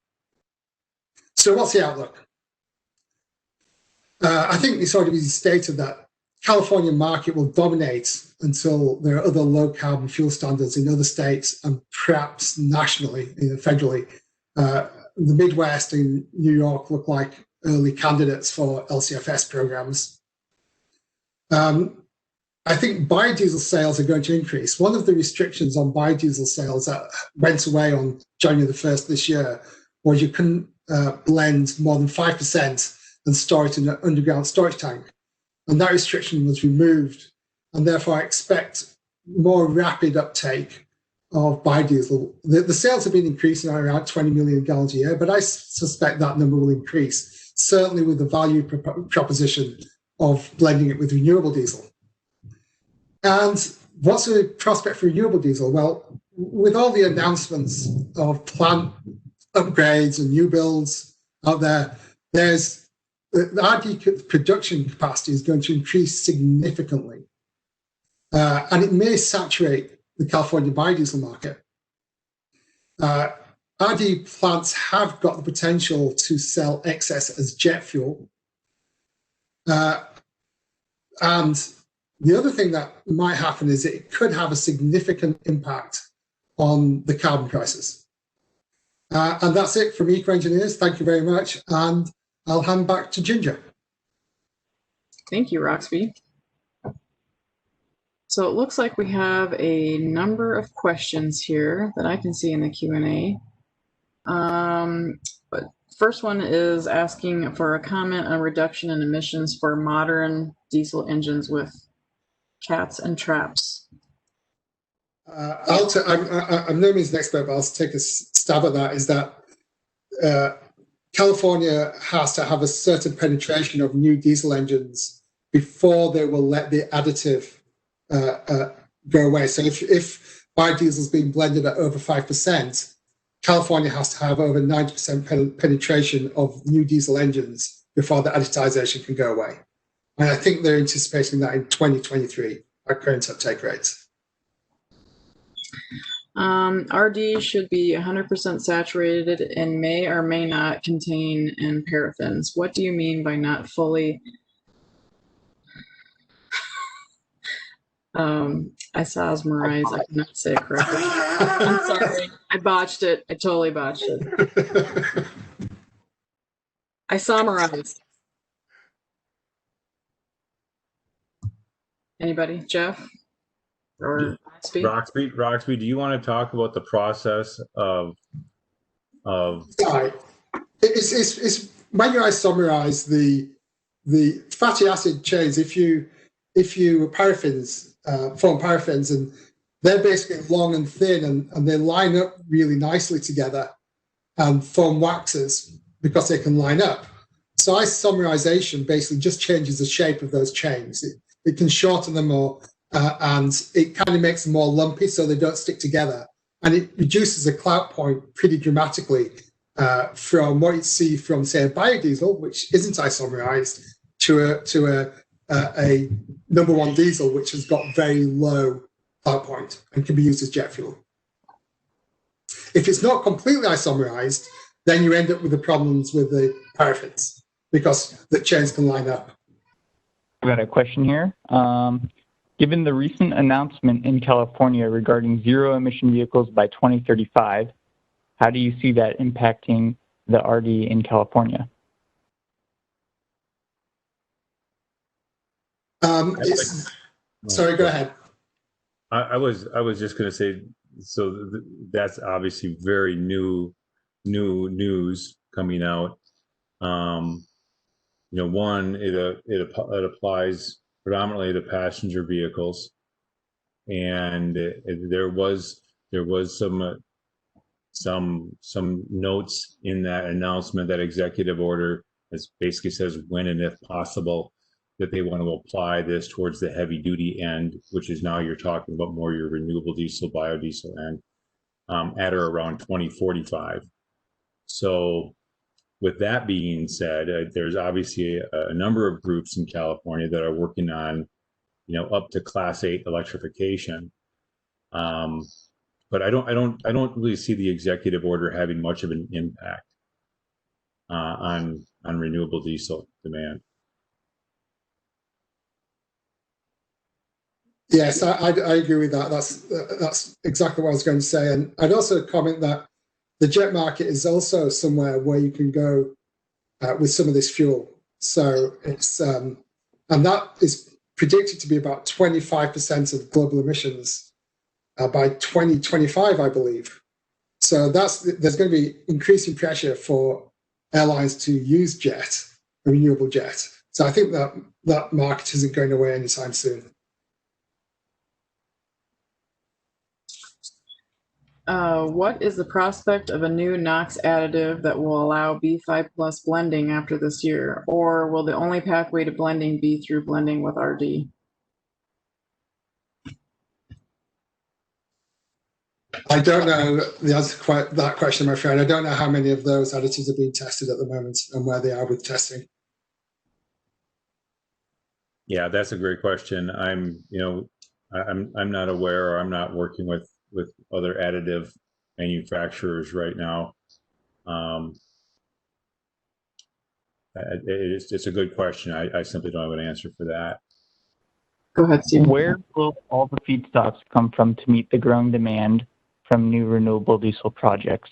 So what's the outlook? I think it's already been stated that California market will dominate until there are other low carbon fuel standards in other states and perhaps nationally, federally. The Midwest and New York look like early candidates for LCFS programs. I think biodiesel sales are going to increase. One of the restrictions on biodiesel sales that went away on January the 1st this year was you couldn't blend more than 5% and store it in an underground storage tank. And that restriction was removed. And therefore, I expect more rapid uptake of biodiesel. The sales have been increasing at around 20 million gallons a year, but I suspect that number will increase, certainly with the value proposition of blending it with renewable diesel. And what's the prospect for renewable diesel? Well, with all the announcements of plant upgrades and new builds out there, the RD production capacity is going to increase significantly. And it may saturate the California biodiesel market. RD plants have got the potential to sell excess as jet fuel. And the other thing that might happen is it could have a significant impact on the carbon prices. And that's it from EcoEngineers. Thank you very much. And I'll hand back to Ginger.
Thank you, Roxby. So it looks like we have a number of questions here that I can see in the Q&A. But first one is asking for a comment on reduction in emissions for modern diesel engines with cats and traps.
I'm no means an expert, but I'll take a stab at that. Is that California has to have a certain penetration of new diesel engines before they will let the additive go away. So if biodiesel is being blended at over 5%, California has to have over 90% penetration of new diesel engines before the additization can go away. And I think they're anticipating that in 2023 at current uptake rates.
RD should be 100% saturated and may or may not contain paraffins. What do you mean by not fully? Isosmerize. I cannot say it correctly. I'm sorry. I botched it. I totally botched it. Isomerize. Anybody? Jeff? Or
Roxby, do you want to talk about the process of?
Sorry, it's when you isomerize the fatty acid chains. If you paraffins form paraffins, and they're basically long and thin, and they line up really nicely together and form waxes because they can line up. So isomerization basically just changes the shape of those chains. It can shorten them more. And it kind of makes them more lumpy so they don't stick together. And it reduces the clout point pretty dramatically from what you see from, say, a biodiesel, which isn't isomerized, to a number one diesel, which has got very low clout point and can be used as jet fuel. If it's not completely isomerized, then you end up with the problems with the paraffins because the chains can line up.
I've got a question here. Given the recent announcement in California regarding zero-emission vehicles by 2035, how do you see that impacting the RD in California?
Sorry, go ahead.
I was just going to say, so that's obviously very new news coming out. One, it applies predominantly to passenger vehicles, and there was some notes in that announcement, that executive order, that basically says when and if possible that they want to apply this towards the heavy duty end, which is now you're talking about more your renewable diesel, biodiesel end, at or around 2045. So with that being said, there's obviously a number of groups in California that are working on, up to Class 8 electrification. But I don't really see the executive order having much of an impact on renewable diesel demand.
Yes, I agree with that. That's exactly what I was going to say. And I'd also comment that the jet market is also somewhere where you can go with some of this fuel. So it's and that is predicted to be about 25% of global emissions by 2025, I believe. So there's going to be increasing pressure for airlines to use jet, renewable jet. So I think that market isn't going away anytime soon.
What is the prospect of a new NOx additive that will allow B5 plus blending after this year? Or will the only pathway to blending be through blending with RD?
I don't know the answer to that question, my friend. I don't know how many of those additives are being tested at the moment and where they are with testing.
Yeah, that's a great question. I'm not aware, or I'm not working with other additive manufacturers right now. It's a good question. I simply don't have an answer for that.
Go ahead, Steve.
Where will all the feedstocks come from to meet the growing demand from new renewable diesel projects?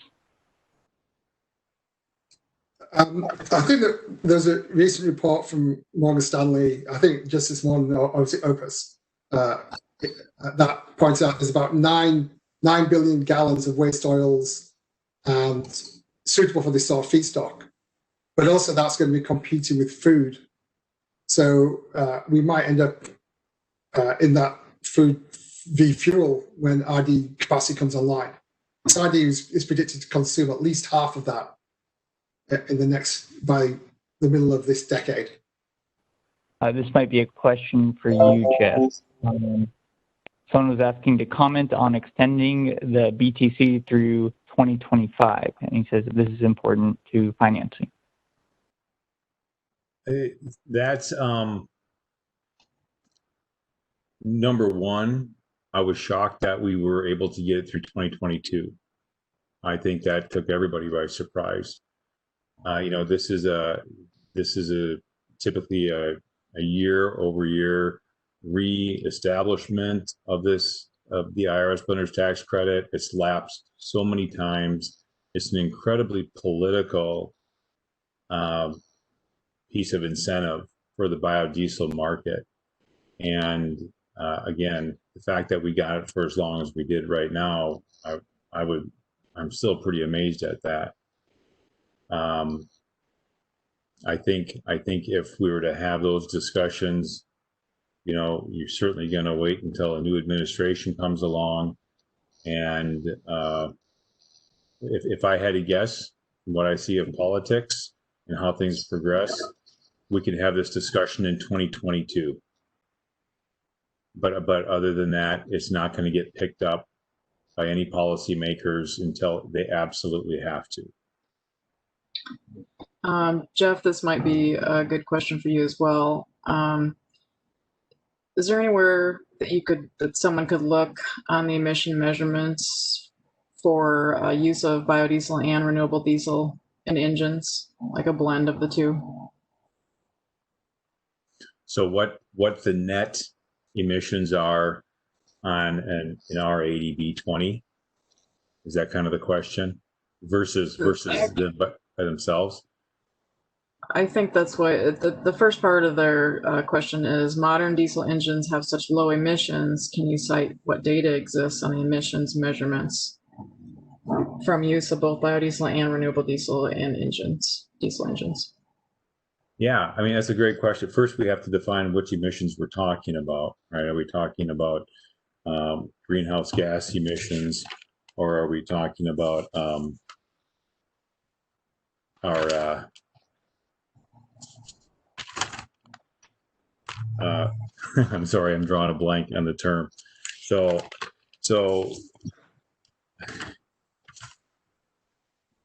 I think that there's a recent report from Morgan Stanley, I think just this morning, or was it Opus, that points out there's about 9 billion gallons of waste oils and suitable for this sort of feedstock. But also that's going to be competing with food. So we might end up in that food v fuel when RD capacity comes online. So RD is predicted to consume at least half of that in the by the middle of this decade.
This might be a question for you, Jeff. Someone was asking to comment on extending the BTC through 2025, and he says that this is important to financing.
That's number one. I was shocked that we were able to get it through 2022. I think that took everybody by surprise. This is typically a year-over-year re-establishment of the IRS blenders tax credit. It's lapsed so many times. It's an incredibly political piece of incentive for the biodiesel market. And again, the fact that we got it for as long as we did right now, I'm still pretty amazed at that. I think if we were to have those discussions, you're certainly going to wait until a new administration comes along. And if I had to guess from what I see of politics and how things progress, we could have this discussion in 2022. But other than that, it's not going to get picked up by any policymakers until they absolutely have to.
Jeff, this might be a good question for you as well. Is there anywhere that someone could look on the emission measurements for use of biodiesel and renewable diesel in engines, like a blend of the two?
So what the net emissions are on an R80B20? Is that kind of the question? Versus them by themselves?
I think that's what the first part of their question is: modern diesel engines have such low emissions. Can you cite what data exists on the emissions measurements from use of both biodiesel and renewable diesel in diesel engines?
Yeah, I mean, that's a great question. First, we have to define which emissions we're talking about, right? Are we talking about greenhouse gas emissions, or are we talking about our I'm sorry, I'm drawing a blank on the term. So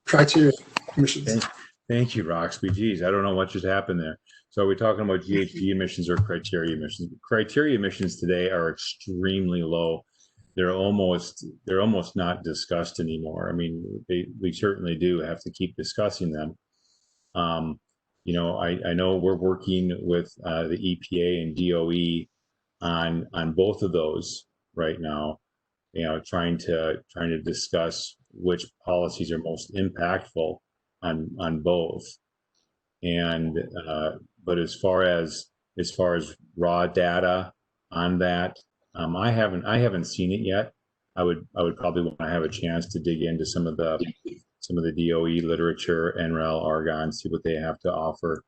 criteria emissions.
Thank you, Roxby. Geez, I don't know what just happened there. So are we talking about GHG emissions or criteria emissions? Criteria emissions today are extremely low. They're almost not discussed anymore. I mean, we certainly do have to keep discussing them. I know we're working with the EPA and DOE on both of those right now. Trying to discuss which policies are most impactful on both. And but as far as raw data on that, I haven't seen it yet. I would probably want to have a chance to dig into some of the DOE literature, NREL, Argonne, see what they have to offer,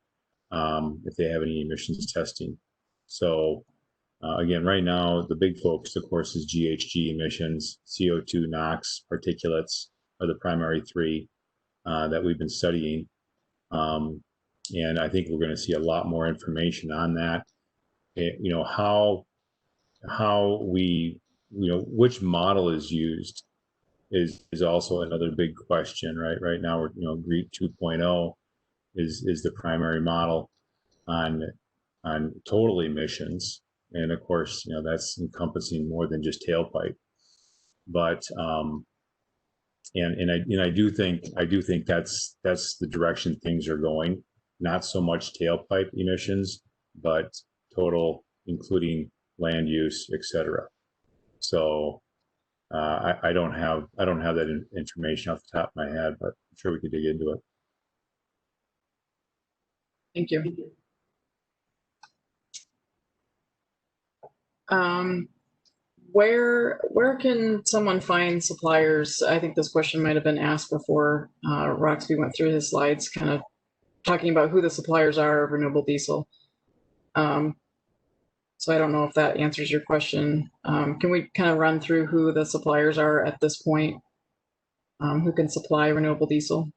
if they have any emissions testing. So again, right now, the big focus, of course, is GHG emissions. CO2, NOx, particulates are the primary three that we've been studying. And I think we're going to see a lot more information on that. How we, which model is used is also another big question, right? Right now, we're, GREET 2.0 is the primary model on total emissions. And of course, that's encompassing more than just tailpipe. But and I do think that's the direction things are going. Not so much tailpipe emissions, but total, including land use, etc. So I don't have that information off the top of my head, but I'm sure we could dig into it.
Thank you. where can someone find suppliers? I think this question might have been asked before Roxby went through his slides, kind of talking about who the suppliers are of renewable diesel. So I don't know if that answers your question. Can we kind of run through who the suppliers are at this point, who can supply renewable diesel?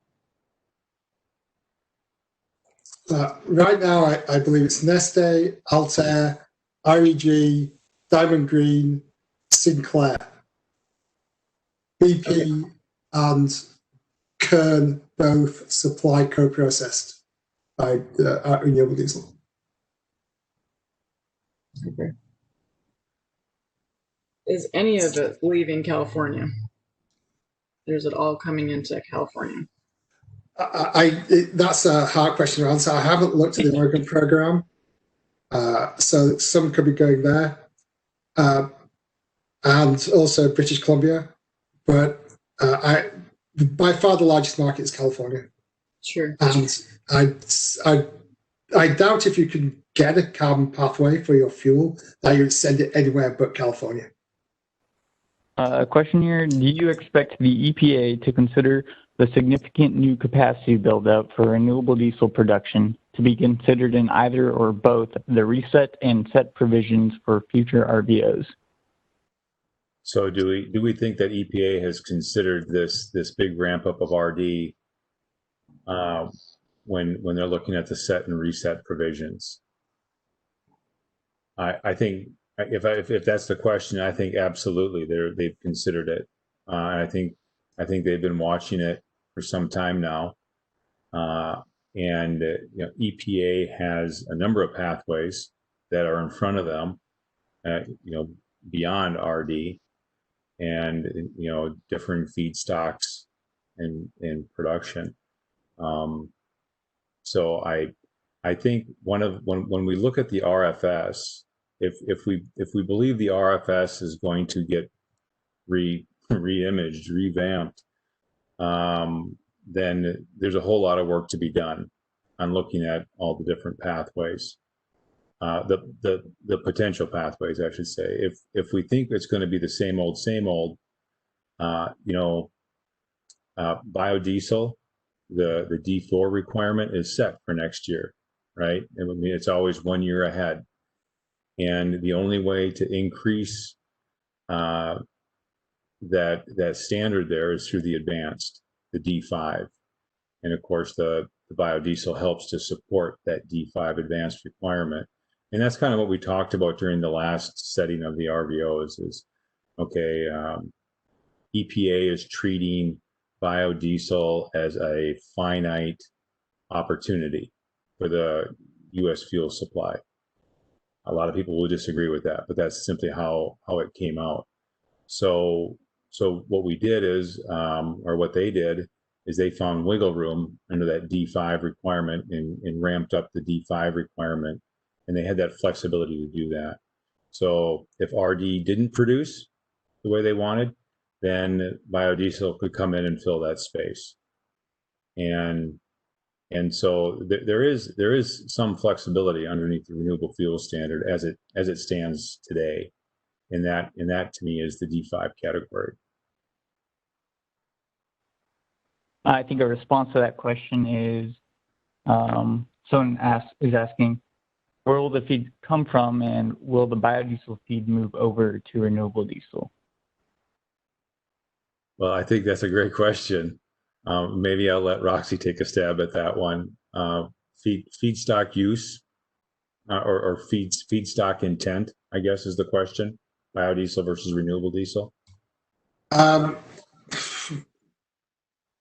Right now, I believe it's Neste, Altair, REG, Diamond Green, Sinclair, BP, okay, and Kern both supply co-processed by renewable diesel.
Okay. Is any of it leaving California? Or is it all coming into California?
That's a hard question to answer. I haven't looked at the Oregon program, so some could be going there, and also British Columbia. But by far the largest market is California.
Sure.
And I doubt if you can get a carbon pathway for your fuel that you would send it anywhere but California.
A question here: do you expect the EPA to consider the significant new capacity build-out for renewable diesel production to be considered in either or both the reset and set provisions for future RVOs?
So do we think that EPA has considered this big ramp up of RD when they're looking at the set and reset provisions? I think if that's the question, I think absolutely they've considered it. I think they've been watching it for some time now, and EPA has a number of pathways that are in front of them, beyond RD, and different feedstocks and production. So I think when we look at the RFS, if we believe the RFS is going to get re-imaged, revamped, then there's a whole lot of work to be done on looking at all the different pathways, the potential pathways, I should say. If we think it's going to be the same old, biodiesel, the D4 requirement is set for next year, right? I mean, it's always 1 year ahead, and the only way to increase that standard there is through the advanced, the D5, and of course the biodiesel helps to support that D5 advanced requirement. And that's kind of what we talked about during the last setting of the RVOs is, okay, EPA is treating biodiesel as a finite opportunity for the U.S. fuel supply. A lot of people will disagree with that, but that's simply how it came out. So what we did is, or what they did, is they found wiggle room under that D5 requirement and ramped up the D5 requirement, and they had that flexibility to do that. So if RD didn't produce the way they wanted, then biodiesel could come in and fill that space. And so there is some flexibility underneath the renewable fuel standard as it stands today. And that to me is the D5 category.
I think a response to that question is, someone is asking, where will the feed come from, and will the biodiesel feed move over to renewable diesel?
Well, I think that's a great question. Maybe I'll let Roxy take a stab at that one. Feedstock use or feedstock intent, I guess, is the question. Biodiesel versus renewable diesel.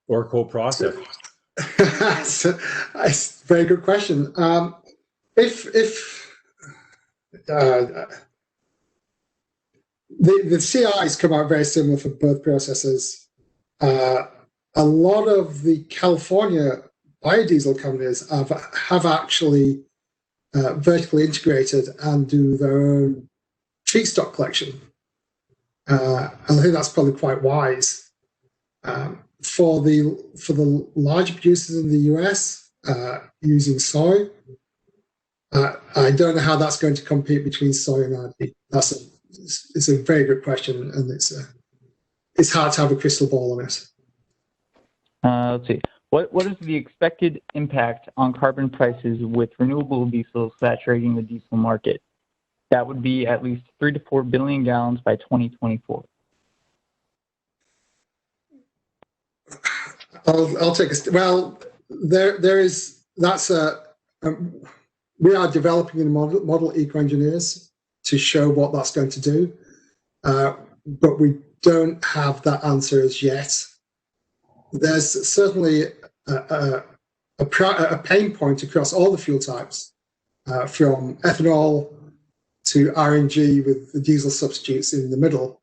Or co-process.
That's a very good question. If the CIs come out very similar for both processes, a lot of the California biodiesel companies have actually vertically integrated and do their own feedstock collection. And I think that's probably quite wise. For the large producers in the US using soy, I don't know how that's going to compete between soy and RD. That's it's a very good question, and it's hard to have a crystal ball on it.
Let's see. What is the expected impact on carbon prices with renewable diesel saturating the diesel market? That would be at least 3 to 4 billion gallons by 2024.
I'll take a well. There is we are developing a model EcoEngineers to show what that's going to do, but we don't have that answer as yet. There's certainly a pain point across all the fuel types, from ethanol to RNG with the diesel substitutes in the middle,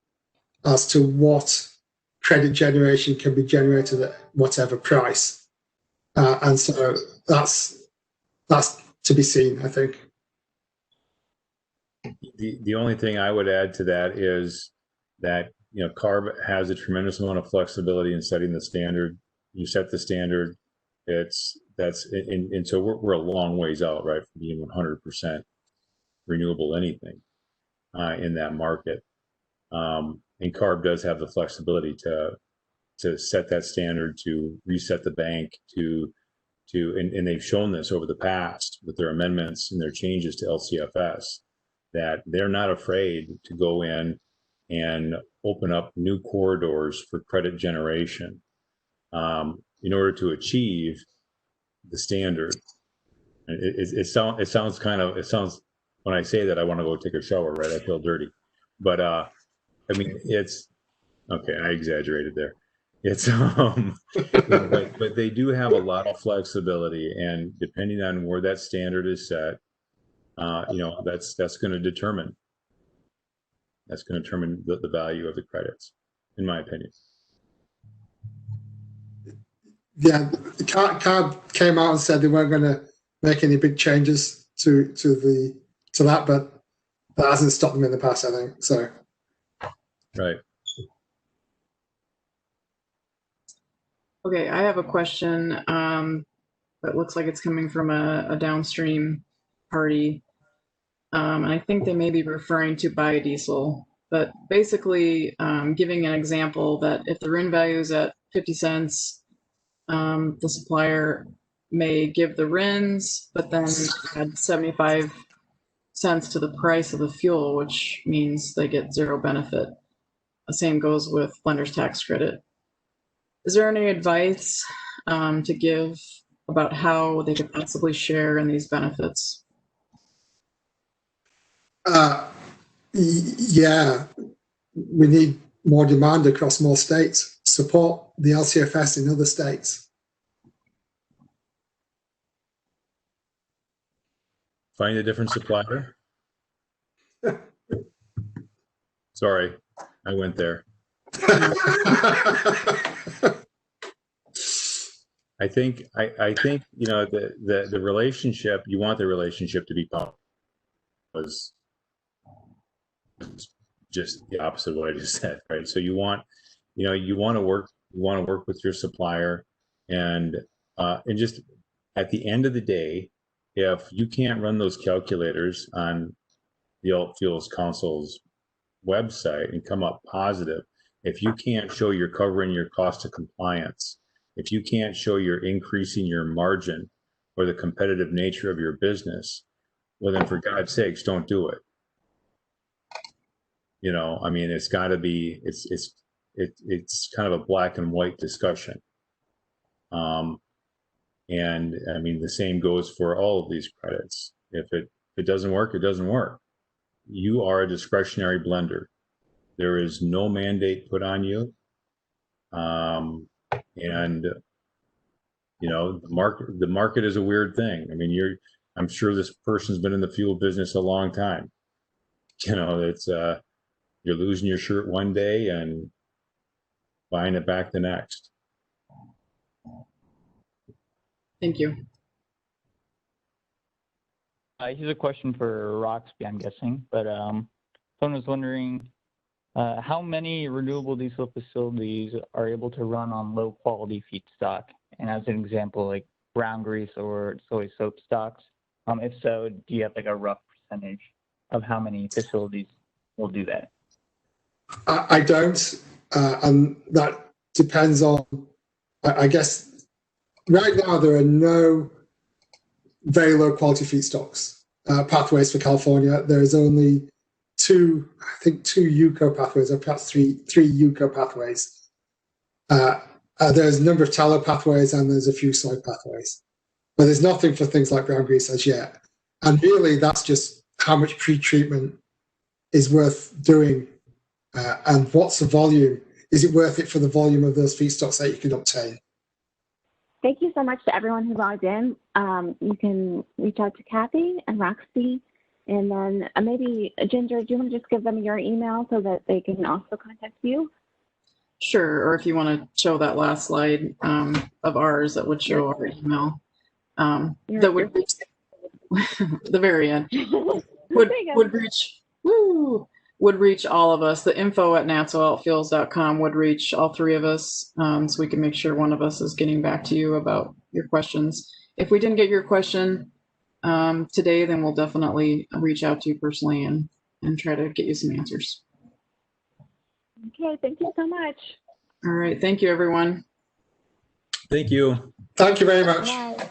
as to what credit generation can be generated at whatever price. And so that's to be seen, I think.
The only thing I would add to that is that, you know, CARB has a tremendous amount of flexibility in setting the standard. You set the standard, and so we're a long ways out, right, from being 100% renewable anything in that market. And CARB does have the flexibility to set that standard, to reset the bank, and they've shown this over the past with their amendments and their changes to LCFS, that they're not afraid to go in and open up new corridors for credit generation in order to achieve the standard. It sounds when I say that, I want to go take a shower, right? I feel dirty, but I mean, it's okay. I exaggerated there. It's but they do have a lot of flexibility, and depending on where that standard is set, you know, that's going to determine the value of the credits, in my opinion.
Yeah, CARB came out and said they weren't going to make any big changes to that, but that hasn't stopped them in the past, I think. So,
right.
Okay, I have a question that looks like it's coming from a downstream party. And I think they may be referring to biodiesel, but basically giving an example that if the RIN value is at 50 cents, the supplier may give the RINs, but then add 75 cents to the price of the fuel, which means they get zero benefit. The same goes with blender's tax credit. Is there any advice to give about how they could possibly share in these benefits?
Yeah, we need more demand across more states. Support the LCFS in other states.
Find a different supplier. Sorry, I went there. I think you know the relationship. You want the relationship to be powerful. Was just the opposite of what I just said, right? So you want to work with your supplier, and just at the end of the day, if you can't run those calculators on the Alt Fuels Council's website and come up positive, if you can't show you're covering your cost of compliance, if you can't show you're increasing your margin or the competitive nature of your business, well then for God's sakes, don't do it. You know, I mean, it's got to be, it's kind of a black and white discussion. And I mean, the same goes for all of these credits. If it doesn't work, it doesn't work. You are a discretionary blender. There is no mandate put on you. And you know, the market is a weird thing. I mean, I'm sure this person's been in the fuel business a long time. You know, it's you're losing your shirt one day and buying it back the next.
Thank you.
Here's a question for Roxby, I'm guessing, but someone was wondering how many renewable diesel facilities are able to run on low quality feedstock? And as an example, like brown grease or soy soap stocks. If so, do you have like a rough percentage of how many facilities will do that?
I don't, and that depends on, I guess, right now there are no very low quality feedstocks pathways for California. There's only two UCO pathways, or perhaps three UCO pathways. There's a number of tallow pathways and there's a few soy pathways. But there's nothing for things like brown grease as yet. And really, that's just how much pre-treatment is worth doing, and what's the volume. Is it worth it for the volume of those feedstocks that you can obtain?
Thank you so much to everyone who logged in. You can reach out to Kathy and Roxy, and then maybe Ginger, do you want to just give them your email so that they can also contact you?
Sure, or if you want to show that last slide of ours, that would show our email. That would reach the very end. Would reach all of us. The info@natsoaltfuels.com would reach all three of us, so we can make sure one of us is getting back to you about your questions. If we didn't get your question today, then we'll definitely reach out to you personally and try to get you some answers.
Okay, thank you so much.
All right, thank you, everyone.
Thank you.
Thank you very much.
Bye.